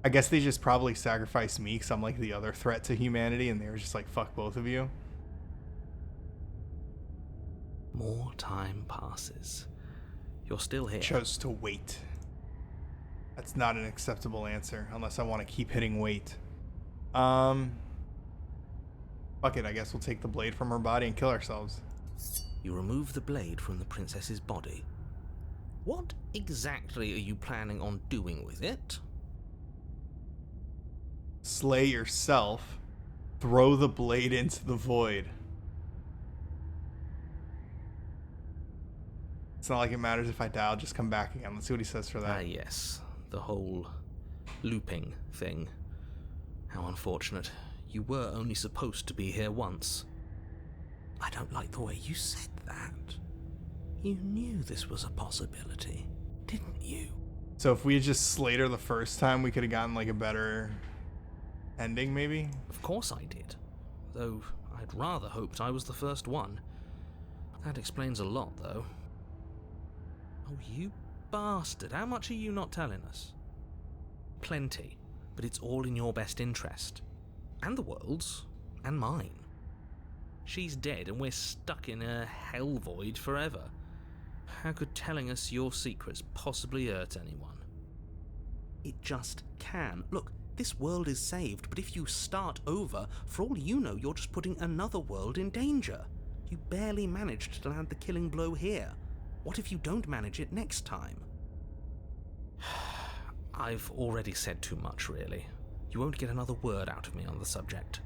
I guess they just probably sacrificed me because I'm like the other threat to humanity, and they were just like, fuck both of you. More time passes. You're still here. Chose to wait. That's not an acceptable answer unless I want to keep hitting wait. Fuck it, I guess we'll take the blade from her body and kill ourselves. You remove the blade from the princess's body. What exactly are you planning on doing with it? Slay yourself. Throw the blade into the void. It's not like it matters if I die, I'll just come back again. Let's see what he says for that. Yes. The whole looping thing. How unfortunate. You were only supposed to be here once. I don't like the way you said that. You knew this was a possibility, didn't you? So if we had just slayed her the first time, we could have gotten like a better ending, maybe? Of course I did. Though I'd rather hoped I was the first one. That explains a lot, though. Oh, you bastard. How much are you not telling us? Plenty, but it's all in your best interest. And the world's. And mine. She's dead and we're stuck in a hell void forever. How could telling us your secrets possibly hurt anyone? It just can. Look, this world is saved, but if you start over, for all you know, you're just putting another world in danger. You barely managed to land the killing blow here. What if you don't manage it next time? I've already said too much, really. You won't get another word out of me on the subject.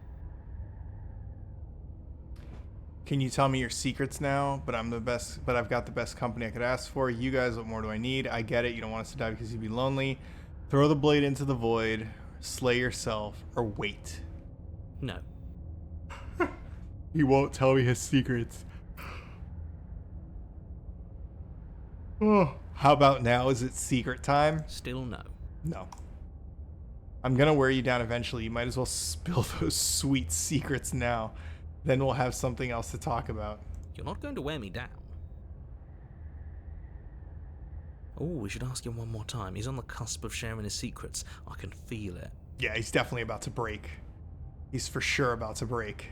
Can you tell me your secrets now? But I'm the best. But I've got the best company I could ask for. You guys, what more do I need? I get it. You don't want us to die because you'd be lonely. Throw the blade into the void. Slay yourself, or wait. No. He won't tell me his secrets. Oh, how about now? Is it secret time? Still no. No. I'm gonna wear you down eventually. You might as well spill those sweet secrets now. Then we'll have something else to talk about. You're not going to wear me down. Oh, we should ask him one more time. He's on the cusp of sharing his secrets. I can feel it. Yeah, he's definitely about to break. He's for sure about to break.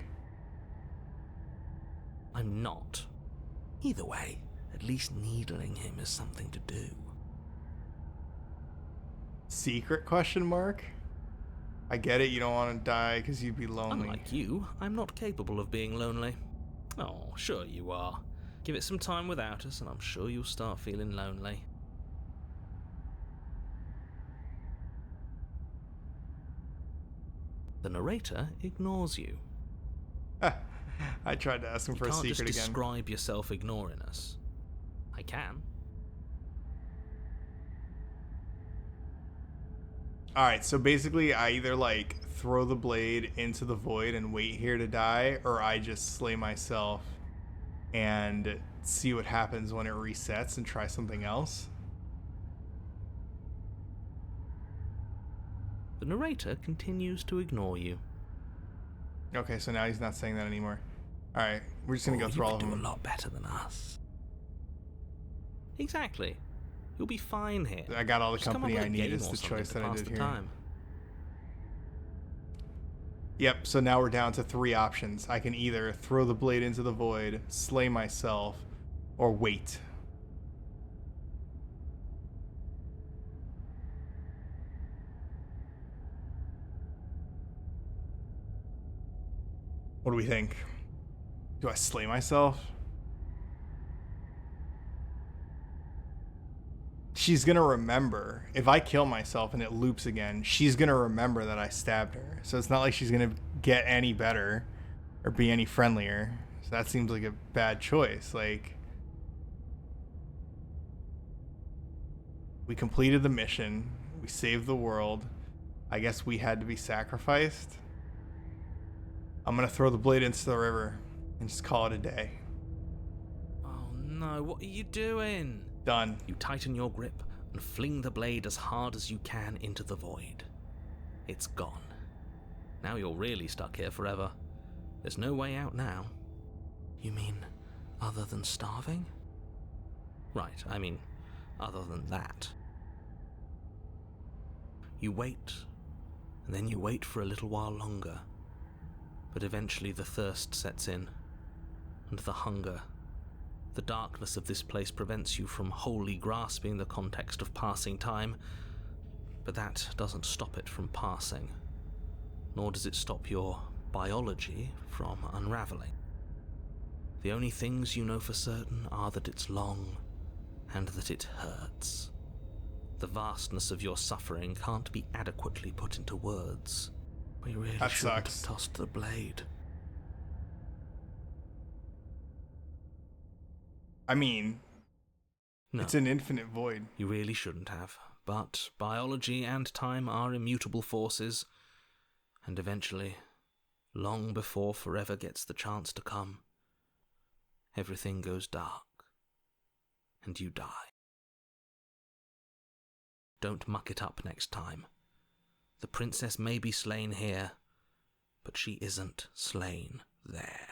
I'm not. Either way, at least needling him is something to do. Secret question mark? I get it, you don't want to die because you'd be lonely. Unlike you, I'm not capable of being lonely. Oh, sure you are. Give it some time without us, and I'm sure you'll start feeling lonely. The narrator ignores you. I tried to ask him for You a can't secret just again. describe yourself ignoring us. I can. Alright, so basically I either like throw the blade into the void and wait here to die, or I just slay myself and see what happens when it resets and try something else. The narrator continues to ignore you. Okay, so now he's not saying that anymore. Alright, we're just gonna go through you all of could do them. a lot better than us. Exactly. You'll be fine here. I got all the Just come up company with I a need, game is or the something choice to that I pass did the here. time. Yep, so now we're down to 3 options. I can either throw the blade into the void, slay myself, or wait. What do we think? Do I slay myself? She's gonna remember. If I kill myself and it loops again, she's gonna remember that I stabbed her. So it's not like she's gonna get any better or be any friendlier. So that seems like a bad choice. Like, we completed the mission. We saved the world. I guess we had to be sacrificed. I'm gonna throw the blade into the river and just call it a day. Oh no, what are you doing? Done. You tighten your grip and fling the blade as hard as you can into the void. It's gone. Now you're really stuck here forever. There's no way out now. You mean other than starving? Right, I mean, other than that. You wait, and then you wait for a little while longer. But eventually the thirst sets in, and the hunger. The darkness of this place prevents you from wholly grasping the context of passing time, but that doesn't stop it from passing, nor does it stop your biology from unraveling. The only things you know for certain are that it's long and that it hurts. The vastness of your suffering can't be adequately put into words. We really That shouldn't sucks. have tossed the blade. I mean, No, it's an infinite void. you really shouldn't have. But biology and time are immutable forces, and eventually, long before forever gets the chance to come, everything goes dark, and you die. Don't muck it up next time. The princess may be slain here, but she isn't slain there.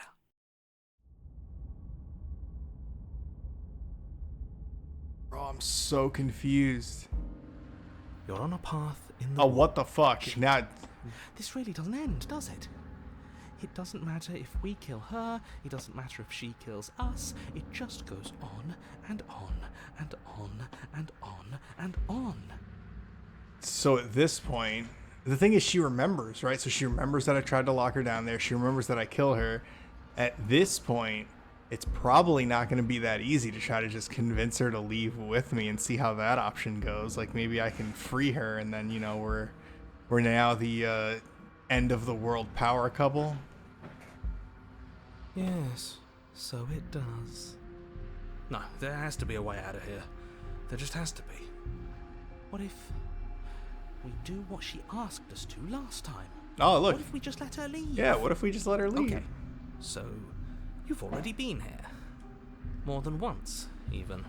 Bro, I'm so confused. You're on a path in the Oh, what the fuck? Now, This really doesn't end, does it? It doesn't matter if we kill her, it doesn't matter if she kills us, it just goes on and on and on and on and on. so at this point, the thing is she remembers, right? So she remembers that I tried to lock her down there. She remembers that I kill her. At this point, it's probably not going to be that easy to try to just convince her to leave with me and see how that option goes. Like, maybe I can free her and then, you know, we're now the end of the world power couple. Yes, so it does. No, there has to be a way out of here. There just has to be. What if we do what she asked us to last time? Oh, look. What if we just let her leave? Yeah, what if we just let her leave? Okay, so you've already been here. More than once, even.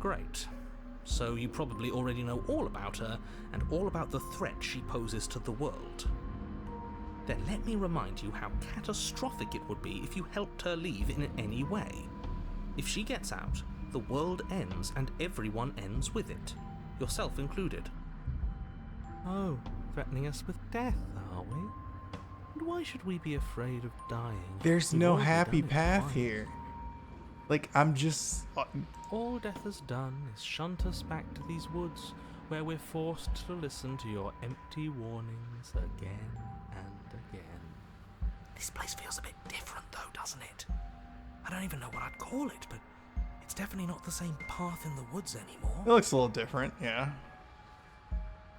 Great. So you probably already know all about her, and all about the threat she poses to the world. Then let me remind you how catastrophic it would be if you helped her leave in any way. If she gets out, the world ends and everyone ends with it, yourself included. Oh, threatening us with death, are we? And why should we be afraid of dying? There's We've no already happy done it path twice. here. Like, I'm just... All death has done is shunt us back to these woods, where we're forced to listen to your empty warnings again and again. This place feels a bit different though, doesn't it? I don't even know what I'd call it, but it's definitely not the same path in the woods anymore. It looks a little different, yeah.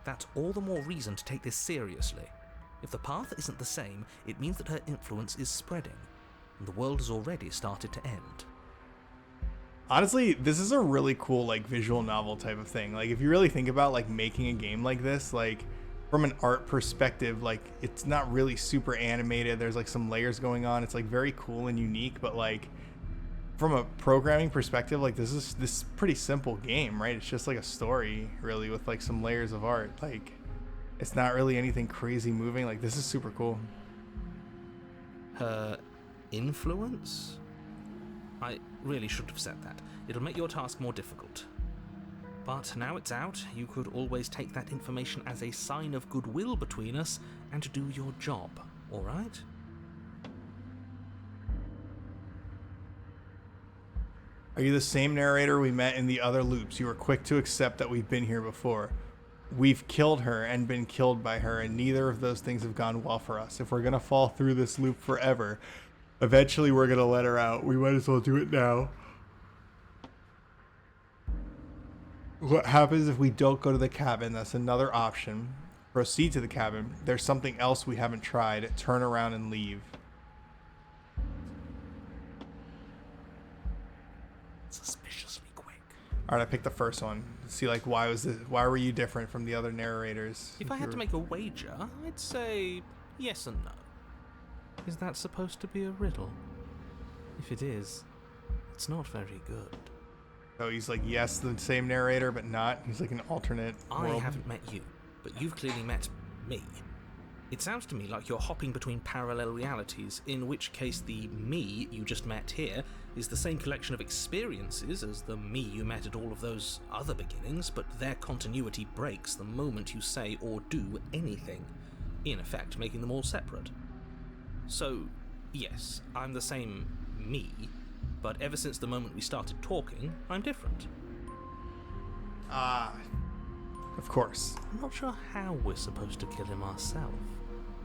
That's all the more reason to take this seriously. If the path isn't the same, it means that her influence is spreading, and the world has already started to end. Honestly, this is a really cool, like, visual novel type of thing. Like, if you really think about, like, making a game like this, like, from an art perspective, like, it's not really super animated. There's, like, some layers going on. It's, like, very cool and unique, but, like, from a programming perspective, like, this is pretty simple game, right? It's just, like, a story, really, with, like, some layers of art. Like, it's not really anything crazy moving. Like, this is super cool. Her influence? I really should have said that. It'll make your task more difficult. But now it's out, you could always take that information as a sign of goodwill between us and do your job, alright? Are you the same narrator we met in the other loops? You were quick to accept that we've been here before. We've killed her and been killed by her, and neither of those things have gone well for us. If we're gonna fall through this loop forever, eventually we're gonna let her out. We might as well do it now. What happens if we don't go to the cabin? That's another option. Proceed to the cabin. There's something else we haven't tried. Turn around and leave. Suspiciously quick. All right, I picked the first one. See, like, why were you different from the other narrators? If I had to make a wager, I'd say yes and no. Is that supposed to be a riddle? If it is, it's not very good. So he's like, yes, the same narrator, but not. He's like an alternate I world. haven't met you, but you've clearly met me. It sounds to me like you're hopping between parallel realities, in which case the me you just met here is the same collection of experiences as the me you met at all of those other beginnings, but their continuity breaks the moment you say or do anything, in effect making them all separate. So, yes, I'm the same me, but ever since the moment we started talking, I'm different. Ah, of course. I'm not sure how we're supposed to kill him ourselves,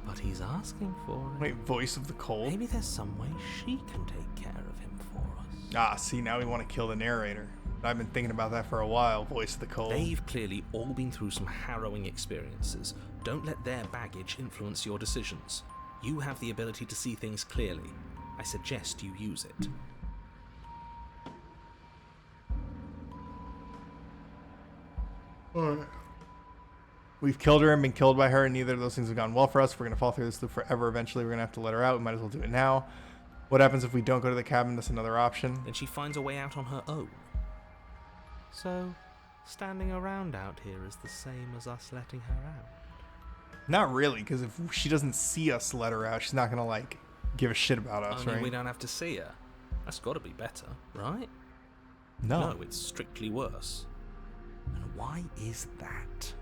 but he's asking for it. Wait, voice of the cold? Maybe there's some way she can take care of him for us. Ah, see, now we want to kill the narrator. I've been thinking about that for a while, voice of the cold. They've clearly all been through some harrowing experiences. Don't let their baggage influence your decisions. You have the ability to see things clearly. I suggest you use it. Alright. We've killed her and been killed by her, and neither of those things have gone well for us. We're going to fall through this loop forever. Eventually, we're going to have to let her out. We might as well do it now. What happens if we don't go to the cabin? That's another option. Then she finds a way out on her own. So, standing around out here is the same as us letting her out. Not really, because if she doesn't see us let her out, she's not going to, like, give a shit about us, Only right? we don't have to see her. That's got to be better, right? No. No, it's strictly worse. And why is that?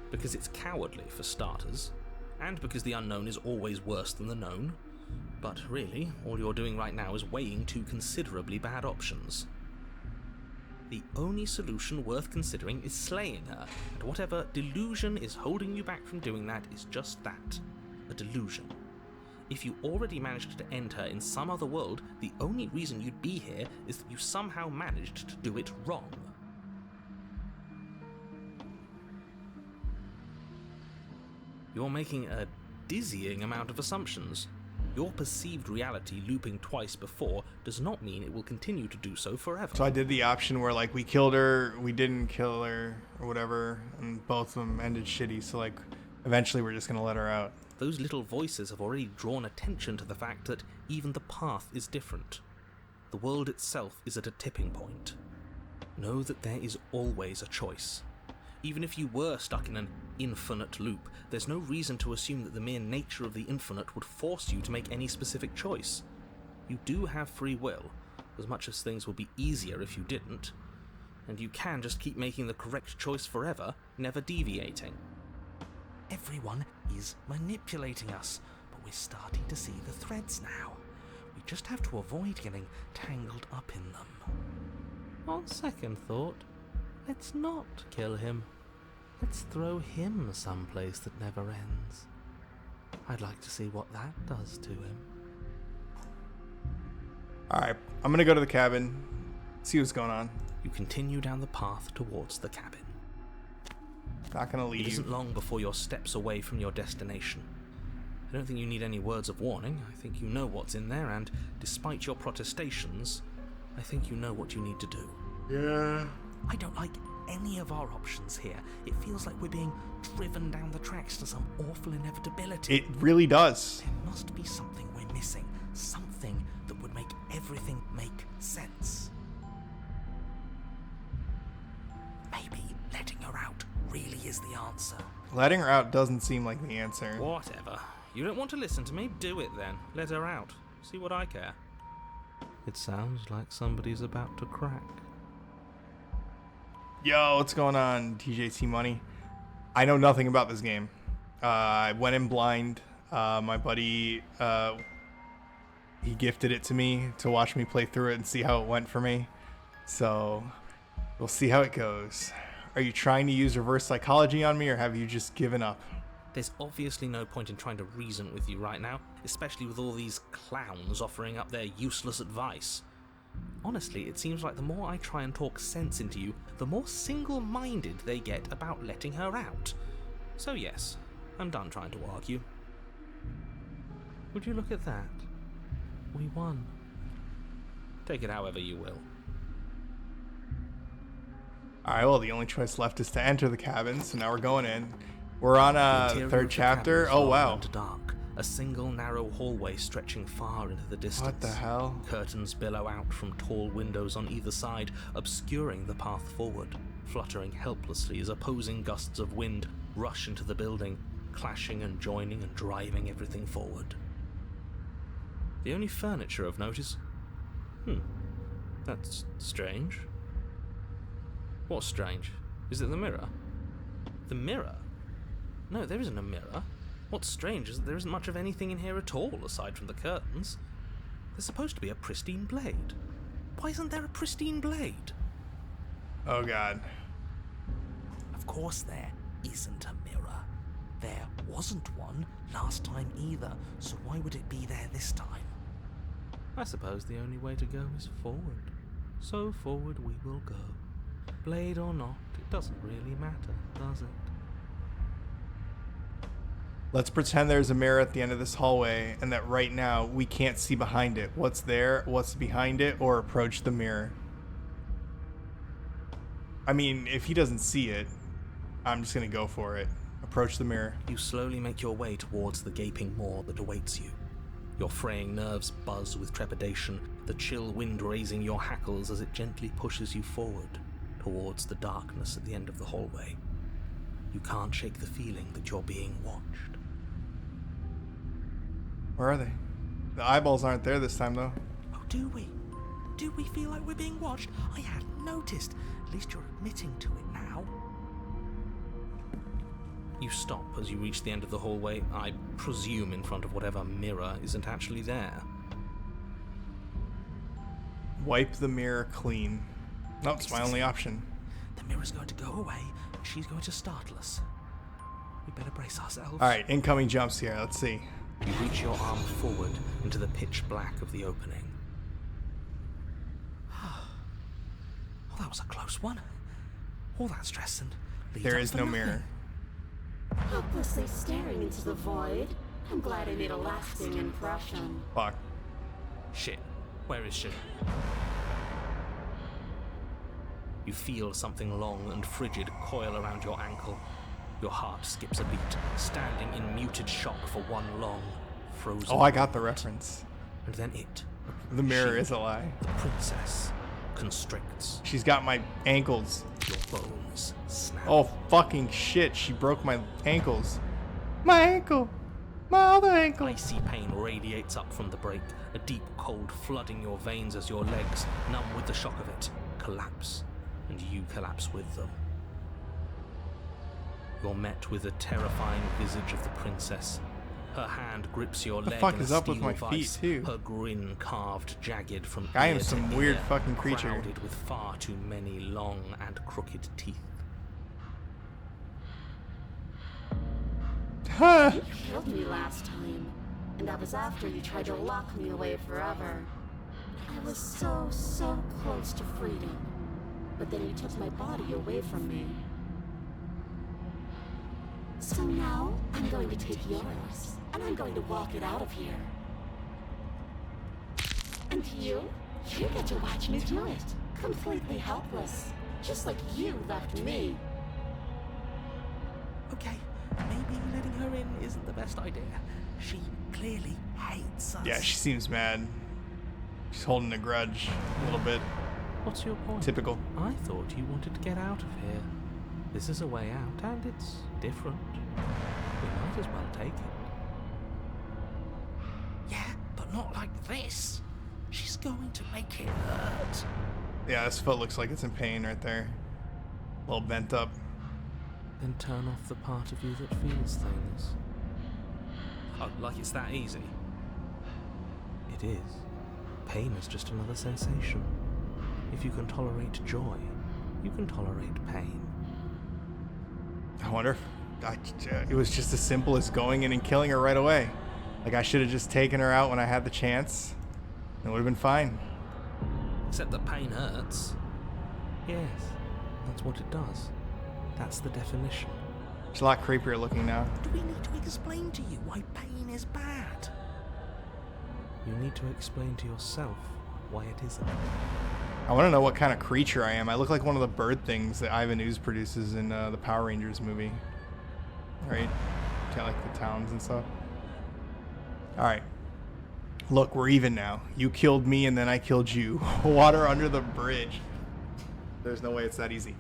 Because it's cowardly, for starters, and because the unknown is always worse than the known. But really, all you're doing right now is weighing two considerably bad options. The only solution worth considering is slaying her, and whatever delusion is holding you back from doing that is just that, a delusion. If you already managed to end her in some other world, the only reason you'd be here is that you somehow managed to do it wrong. You're making a dizzying amount of assumptions. Your perceived reality looping twice before does not mean it will continue to do so forever. So I did the option where, like, we killed her, we didn't kill her, or whatever, and both of them ended shitty, so, like, eventually we're just going to let her out. Those little voices have already drawn attention to the fact that even the path is different. The world itself is at a tipping point. Know that there is always a choice. Even if you were stuck in an infinite loop, there's no reason to assume that the mere nature of the infinite would force you to make any specific choice. You do have free will, as much as things would be easier if you didn't, and you can just keep making the correct choice forever, never deviating. Everyone is manipulating us, but we're starting to see the threads now. We just have to avoid getting tangled up in them. On second thought, let's not kill him. Let's throw him someplace that never ends. I'd like to see what that does to him. Alright, I'm gonna go to the cabin, see what's going on. You continue down the path towards the cabin. Not gonna It leave. isn't long before you're steps away from your destination. I don't think you need any words of warning. I think you know what's in there, and despite your protestations, I think you know what you need to do. Yeah. I don't like any of our options here. It feels like we're being driven down the tracks to some awful inevitability. It really does. There must be something we're missing. Something that would make everything make sense. Maybe letting her out really is the answer. Letting her out doesn't seem like the answer. Whatever. You don't want to listen to me? Do it then. Let her out. See what I care. It sounds like somebody's about to crack. Yo, what's going on, TJT Money? I know nothing about this game. I went in blind. My buddy, he gifted it to me to watch me play through it and see how it went for me. So, we'll see how it goes. Are you trying to use reverse psychology on me, or have you just given up? There's obviously no point in trying to reason with you right now, especially with all these clowns offering up their useless advice. Honestly, it seems like the more I try and talk sense into you, the more single-minded they get about letting her out. So yes, I'm done trying to argue. Would you look at that? We won. Take it however you will. Alright, well, the only choice left is to enter the cabin, so now we're going in. We're on The interior third of the chapter. cabin is Oh, wow. long and dark. A single narrow hallway stretching far into the distance. What the hell? Curtains billow out from tall windows on either side, obscuring the path forward, fluttering helplessly as opposing gusts of wind rush into the building, clashing and joining and driving everything forward. The only furniture of note is... that's strange. What's strange? Is it the mirror? The mirror? No, there isn't a mirror. What's strange is that there isn't much of anything in here at all, aside from the curtains. There's supposed to be a pristine blade. Why isn't there a pristine blade? Oh, God. Of course there isn't a mirror. There wasn't one last time either, so why would it be there this time? I suppose the only way to go is forward. So forward we will go. Blade or not, it doesn't really matter, does it? Let's pretend there's a mirror at the end of this hallway and that right now we can't see behind it. What's there, what's behind it, or approach the mirror. I mean, if he doesn't see it, I'm just gonna go for it. Approach the mirror. You slowly make your way towards the gaping maw that awaits you. Your fraying nerves buzz with trepidation, the chill wind raising your hackles as it gently pushes you forward, towards the darkness at the end of the hallway. You can't shake the feeling that you're being watched. Where are they? The eyeballs aren't there this time, though. Oh, do we? Do we feel like we're being watched? I hadn't noticed. At least you're admitting to it now. You stop as you reach the end of the hallway, I presume in front of whatever mirror isn't actually there. Wipe the mirror clean. Nope, it's my only option. The mirror's going to go away, and she's going to startle us. We better brace ourselves. Alright, incoming jump scare. Let's see. You reach your arm forward into the pitch black of the opening. Oh, that was a close one. All that stress and lead There up is for no nothing. mirror. Helplessly staring into the void. I'm glad I made a lasting impression. Fuck. Shit, where is she? You feel something long and frigid coil around your ankle. Your heart skips a beat, standing in muted shock for one long, frozen Oh, I got the moment. reference. And then it, The mirror She- is a lie. the princess, constricts. She's got my ankles. Your bones snap. Oh, fucking shit. She broke my ankles. My ankle. My other ankle. Icy pain radiates up from the break, a deep cold flooding your veins as your legs, numb with the shock of it, collapse, and you collapse with them. You're met with the terrifying visage of the princess. Her hand grips your leg fuck in a is up with steel my feet, vice, too? her grin carved jagged from I am ear to some weird ear, fucking creature. crowded with far too many long and crooked teeth. Huh. You killed me last time, and that was after you tried to lock me away forever. I was so close to freedom, but then you took my body away from me. So now, I'm going to take yours, and I'm going to walk it out of here. And you get to watch me do it, completely helpless, just like you left me. Okay, maybe letting her in isn't the best idea. She clearly hates us. Yeah, she seems mad. She's holding a grudge a little bit. What's your point? Typical. I thought you wanted to get out of here. This is a way out, and it's different. We might as well take it. Yeah, but not like this. She's going to make it hurt. Yeah, this foot looks like it's in pain right there. A little bent up. Then turn off the part of you that feels things. Oh, like it's that easy? It is. Pain is just another sensation. If you can tolerate joy, you can tolerate pain. I wonder if it was just as simple as going in and killing her right away. Like, I should have just taken her out when I had the chance. It would have been fine. Except that pain hurts. Yes, that's what it does. That's the definition. She's a lot creepier looking now. Do we need to explain to you why pain is bad? You need to explain to yourself why it isn't. I want to know what kind of creature I am. I look like one of the bird things that Ivan Ooze produces in the Power Rangers movie. Right? Kind of like the towns and stuff. Alright. Look, we're even now. You killed me and then I killed you. Water under the bridge. There's no way it's that easy.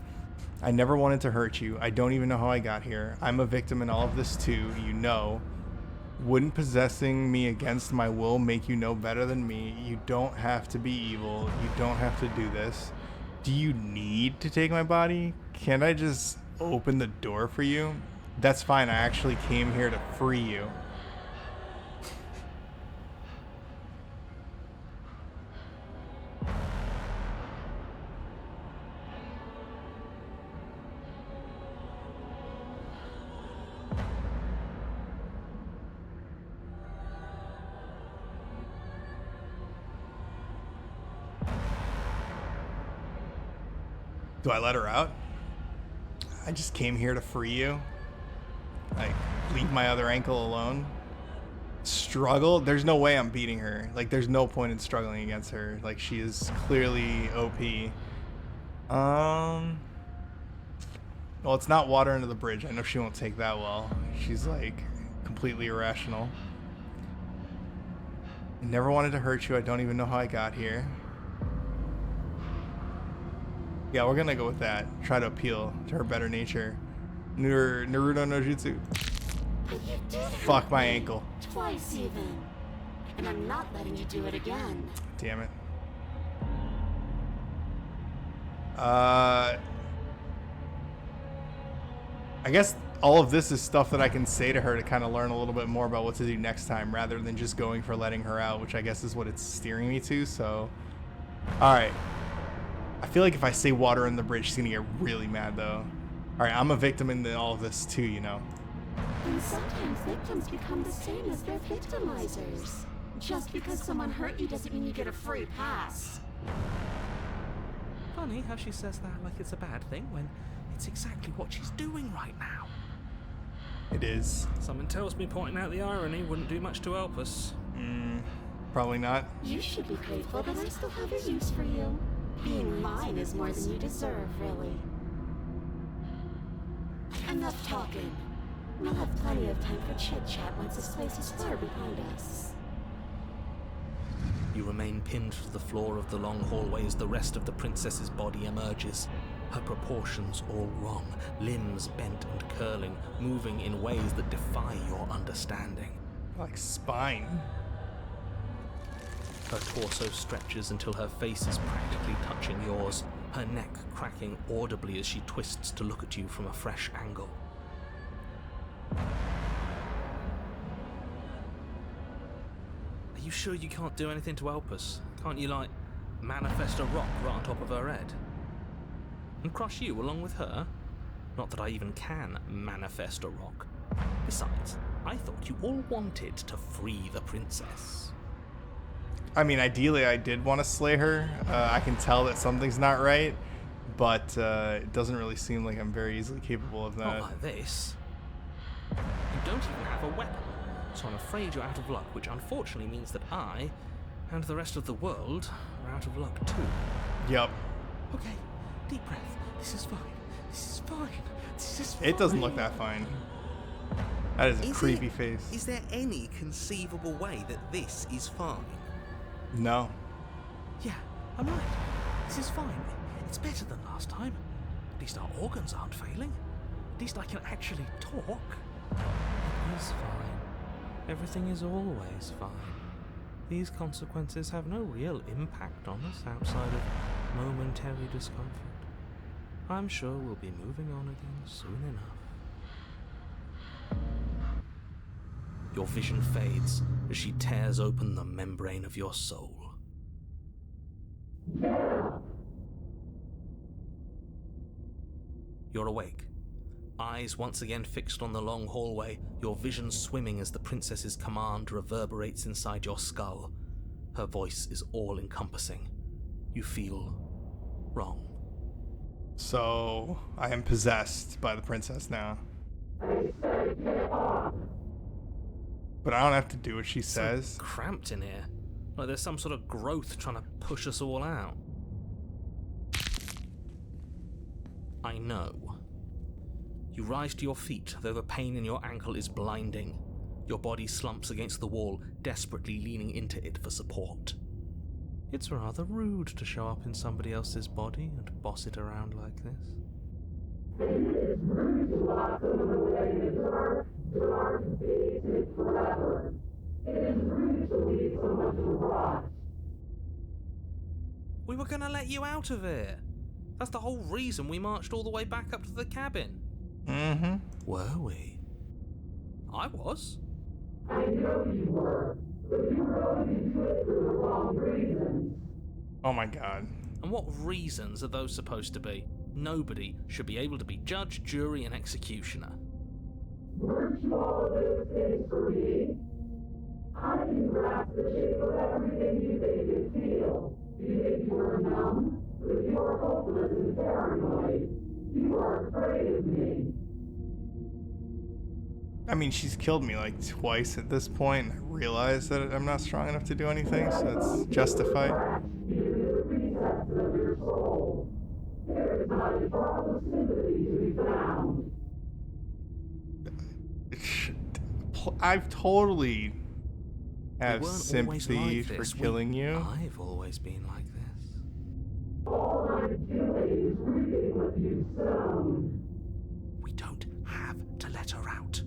I never wanted to hurt you. I don't even know how I got here. I'm a victim in all of this too, you know. Wouldn't possessing me against my will make you no better than me? You don't have to be evil. You don't have to do this. Do you need to take my body? Can't I just open the door for you? That's fine. I actually came here to free you. Do I let her out? I just came here to free you. Like, leave my other ankle alone. Struggle? There's no way I'm beating her. Like, there's no point in struggling against her. Like, she is clearly OP. Well, it's not water under the bridge. I know she won't take that well. She's, like, completely irrational. I never wanted to hurt you. I don't even know how I got here. Yeah, we're gonna go with that. Try to appeal to her better nature. Naruto no Jutsu. But you did Fuck hurt my me. ankle. Twice even. And I'm not letting you do it again. Damn it. I guess all of this is stuff that I can say to her to kind of learn a little bit more about what to do next time rather than just going for letting her out, which I guess is what it's steering me to, so. Alright. I feel like if I say water in the bridge, she's gonna get really mad though. Alright, I'm a victim in all of this too, you know. And sometimes victims become the same as their victimizers. Just because someone hurt you doesn't mean you get a free pass. Funny how she says that like it's a bad thing when it's exactly what she's doing right now. It is. Someone tells me pointing out the irony wouldn't do much to help us. Probably not. You should be grateful that I still have a use for you. Being mine is more than you deserve, really. Enough talking. We'll have plenty of time for chit-chat once this place is far behind us. You remain pinned to the floor of the long hallway as the rest of the princess's body emerges. Her proportions all wrong, limbs bent and curling, moving in ways that defy your understanding. Like spine. Her torso stretches until her face is practically touching yours, her neck cracking audibly as she twists to look at you from a fresh angle. Are you sure you can't do anything to help us? Can't you, like, manifest a rock right on top of her head? And crush you along with her? Not that I even can manifest a rock. Besides, I thought you all wanted to free the princess. I mean, ideally, I did want to slay her. I can tell that something's not right, but it doesn't really seem like I'm very easily capable of that. Not like this. You don't even have a weapon, so I'm afraid you're out of luck, which unfortunately means that I, and the rest of the world, are out of luck too. Yep. Okay, deep breath. This is fine. This is fine. This is fine. It doesn't look that fine. That is a creepy face. Is there any conceivable way that this is fine? No. Yeah, I'm right. This is fine. It's better than last time. At least our organs aren't failing. At least I can actually talk. It is fine. Everything is always fine. These consequences have no real impact on us outside of momentary discomfort. I'm sure we'll be moving on again soon enough. Your vision fades as she tears open the membrane of your soul. You're awake, eyes once again fixed on the long hallway, your vision swimming as the princess's command reverberates inside your skull. Her voice is all-encompassing. You feel wrong. So, I am possessed by the princess now. But I don't have to do what she says. So cramped in here. Like there's some sort of growth trying to push us all out. I know. You rise to your feet, though the pain in your ankle is blinding. Your body slumps against the wall, desperately leaning into it for support. It's rather rude to show up in somebody else's body and boss it around like this. We were gonna let you out of here. That's the whole reason we marched all the way back up to the cabin. Mm-hmm. Were we? I was. I know you were, but you were going into it for the wrong reasons. Oh my god. And what reasons are those supposed to be? Nobody should be able to be judge, jury, and executioner. Weren't you all of those things for me? I can grasp the shape of everything you think you feel. You think you were numb, but you are hopeless and paranoid. You are afraid of me. I mean, she's killed me like twice at this point. I realize that I'm not strong enough to do anything, so it's justified. Into the recesses of your soul. There is not a drop of sympathy to be found. I've totally We have weren't always sympathy like for this. killing you. I've always been like this. All I'm doing is reaping what you've sown. We don't have to let her out.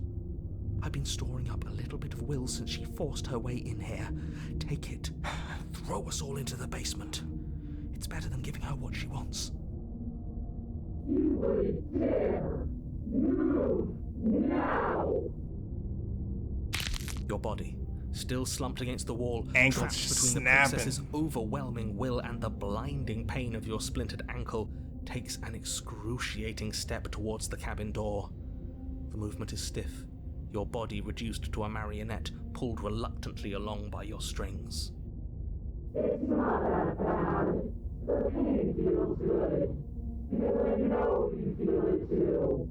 I've been storing up a little bit of will since she forced her way in here. Take it. Throw us all into the basement. It's better than giving her what she wants. You wouldn't dare. Move now. Your body, still slumped against the wall, Ankles trapped between snapping. the princess's overwhelming will and the blinding pain of your splintered ankle, takes an excruciating step towards the cabin door. The movement is stiff, your body reduced to a marionette, pulled reluctantly along by your strings. It's not that bad. The pain feels good. Because I know you feel it too.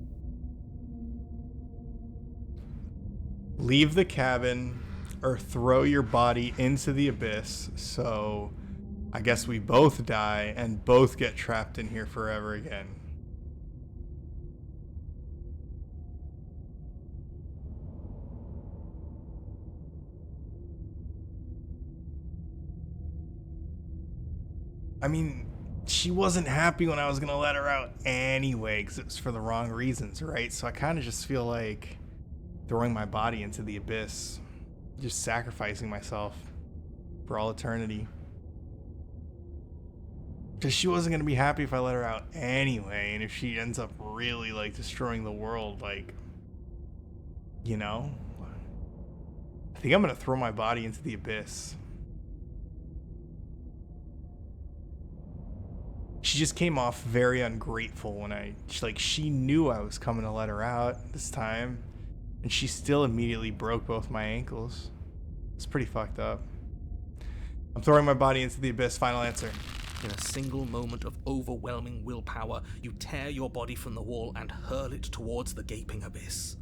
Leave the cabin or throw your body into the abyss, so I guess we both die and both get trapped in here forever again. I mean, she wasn't happy when I was gonna let her out anyway, because it was for the wrong reasons, right? So I kind of just feel like throwing my body into the abyss, just sacrificing myself for all eternity. Because she wasn't gonna be happy if I let her out anyway, and if she ends up really like destroying the world, like, you know, I think I'm gonna throw my body into the abyss. She just came off very ungrateful when she knew I was coming to let her out this time, and she still immediately broke both my ankles. It's pretty fucked up. I'm throwing my body into the abyss. Final answer. In a single moment of overwhelming willpower, you tear your body from the wall and hurl it towards the gaping abyss.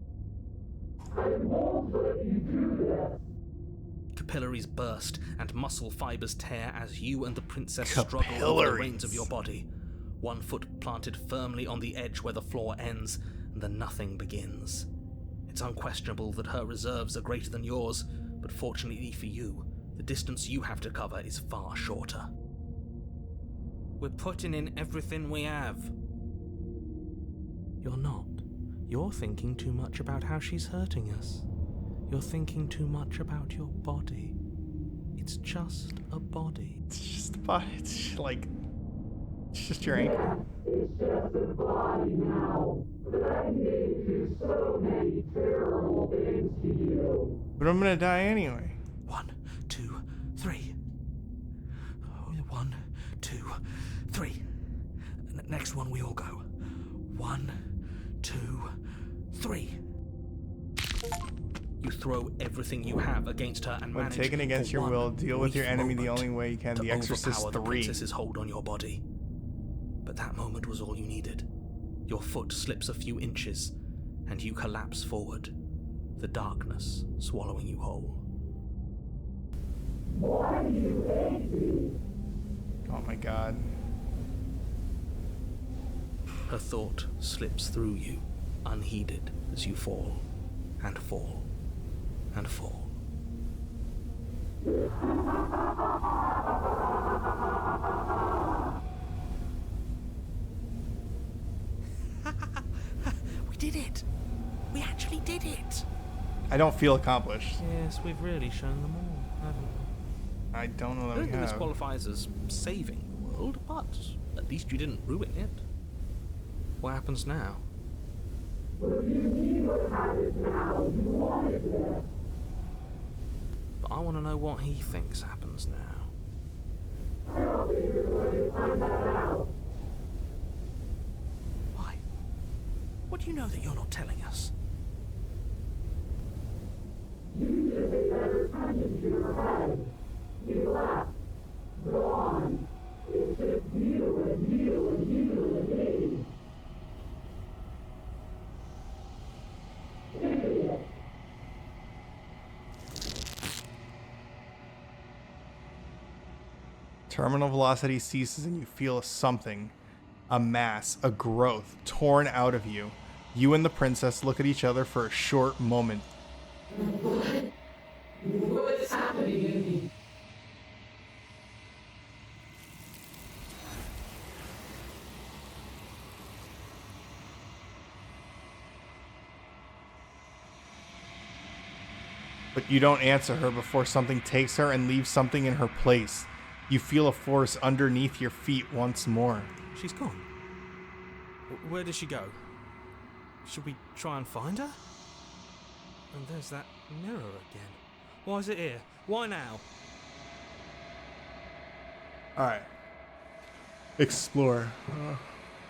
Capillaries burst and muscle fibers tear as you and the princess struggle over the reins of your body. One foot planted firmly on the edge where the floor ends, and the nothing begins. It's unquestionable that her reserves are greater than yours, but fortunately for you, the distance you have to cover is far shorter. We're putting in everything we have. You're not. You're thinking too much about how she's hurting us. You're thinking too much about your body. It's just a body. It's just a body. It's like, it's just your ankle. It's just a body now, but I did do so many terrible things to you. But I'm gonna die anyway. 1, 2, 3. 1, 2, 3. Next one, we all go. 1, 2, 3. You throw everything you have against her and When manage, taken against for your one will, deal with your brief enemy the moment, only way you can. to The Exorcist overpower the 3. princess's hold on your body. But that moment was all you needed. Your foot slips a few inches, and you collapse forward, the darkness swallowing you whole. Why do you hate me? Oh my god. Her thought slips through you, unheeded, as you fall, and fall, and fall. We did it! We actually did it! I don't feel accomplished. Yes, we've really shown them all, haven't we? I don't know I that don't we think this have. qualifies as saving the world, but at least you didn't ruin it. What happens now? But you need what happens now. You wanted it. But I want to know what he thinks happens now. I don't think you're going to find that out. Why? What do you know that you're not telling us? You just pay better attention to your head. You left. Gone. It's just you and you and you and me. Idiot. Terminal velocity ceases and you feel something, a mass, a growth, torn out of you. You and the princess look at each other for a short moment. What's happening in me? But you don't answer her before something takes her and leaves something in her place. You feel a force underneath your feet once more. She's gone. Where did she go? Should we try and find her? And there's that mirror again. Why is it here? Why now? Alright. Explore.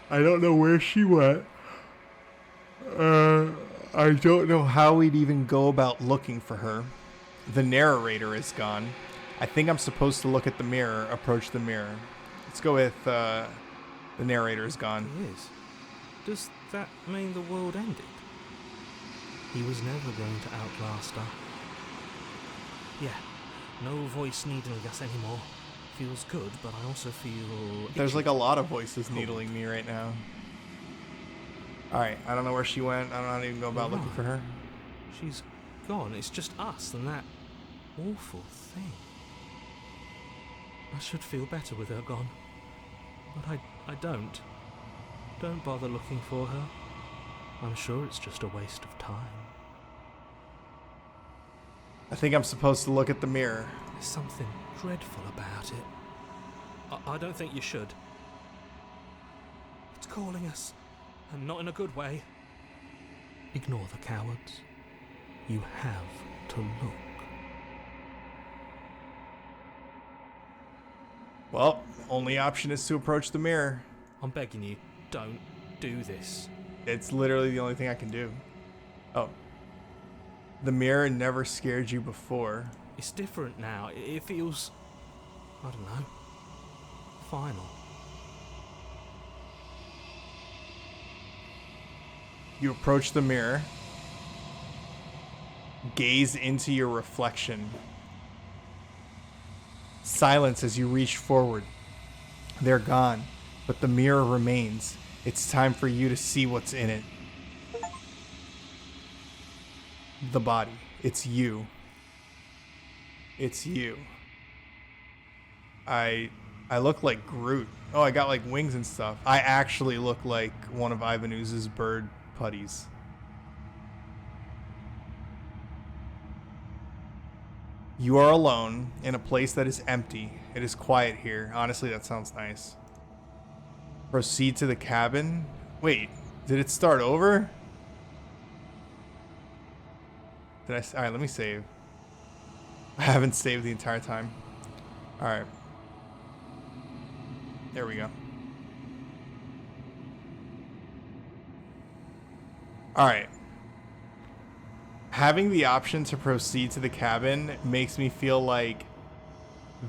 I don't know where she went. I don't know how we'd even go about looking for her. The narrator is gone. I think I'm supposed to look at the mirror, approach the mirror. Let's go with, the narrator is gone. He is. Does that mean the world ended? He was never going to outlast her. Yeah, no voice needling us anymore. Feels good, but I also feel... There's itchy. like a lot of voices needling me right now. Alright, I don't know where she went. I don't know how to even go about looking for her. She's gone. It's just us and that awful thing. I should feel better with her gone. But I don't. Don't bother looking for her. I'm sure it's just a waste of time. I think I'm supposed to look at the mirror. There's something dreadful about it. I don't think you should. It's calling us, and not in a good way. Ignore the cowards. You have to look. Well, only option is to approach the mirror. I'm begging you, don't do this. It's literally the only thing I can do. Oh. The mirror never scared you before. It's different now. It feels, I don't know, final. You approach the mirror. Gaze into your reflection. Silence as you reach forward. They're gone, but the mirror remains. It's time for you to see what's in it. The body. It's you. It's you. I look like Groot. Oh, I got like wings and stuff. I actually look like one of Ivan Ooze's bird putties. You are alone in a place that is empty. It is quiet here. Honestly, that sounds nice. Proceed to the cabin. Wait, did it start over? Alright, let me save. I haven't saved the entire time. Alright. There we go. Alright. Having the option to proceed to the cabin makes me feel like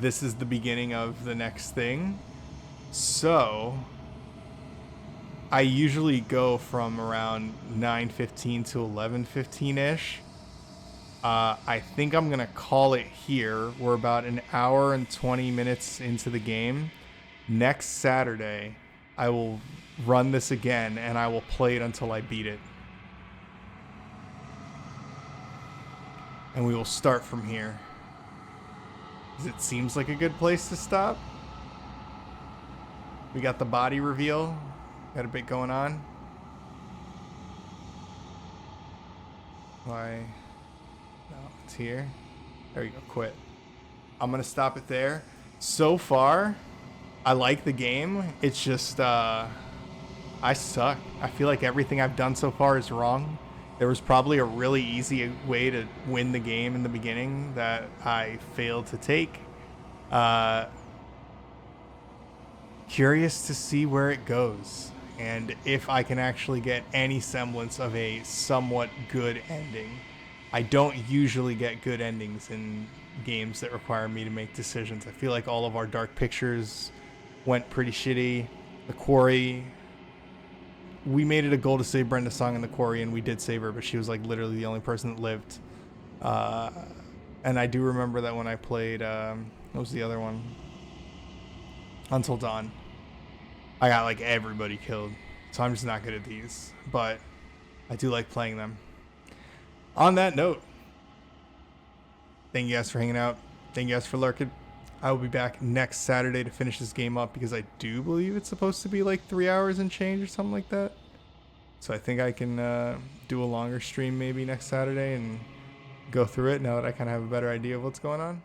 this is the beginning of the next thing. So I usually go from around 9:15 to 11:15-ish. I think I'm going to call it here. We're about an hour and 20 minutes into the game. Next Saturday, I will run this again, and I will play it until I beat it. And we will start from here. It seems like a good place to stop. We got the body reveal. Got a bit going on. Why? No, it's here. There we go, quit. I'm gonna stop it there. So far, I like the game. It's just, I suck. I feel like everything I've done so far is wrong. There was probably a really easy way to win the game in the beginning that I failed to take. Curious to see where it goes and if I can actually get any semblance of a somewhat good ending. I don't usually get good endings in games that require me to make decisions. I feel like all of our Dark Pictures went pretty shitty. The Quarry, we made it a goal to save Brenda Song in The Quarry, and we did save her, but she was like literally the only person that lived. And I do remember that when I played, what was the other one? Until Dawn. I got like everybody killed, so I'm just not good at these, but I do like playing them. On that note, thank you guys for hanging out. Thank you guys for lurking. I will be back next Saturday to finish this game up because I do believe it's supposed to be like 3 hours and change or something like that. So I think I can do a longer stream maybe next Saturday and go through it now that I kind of have a better idea of what's going on.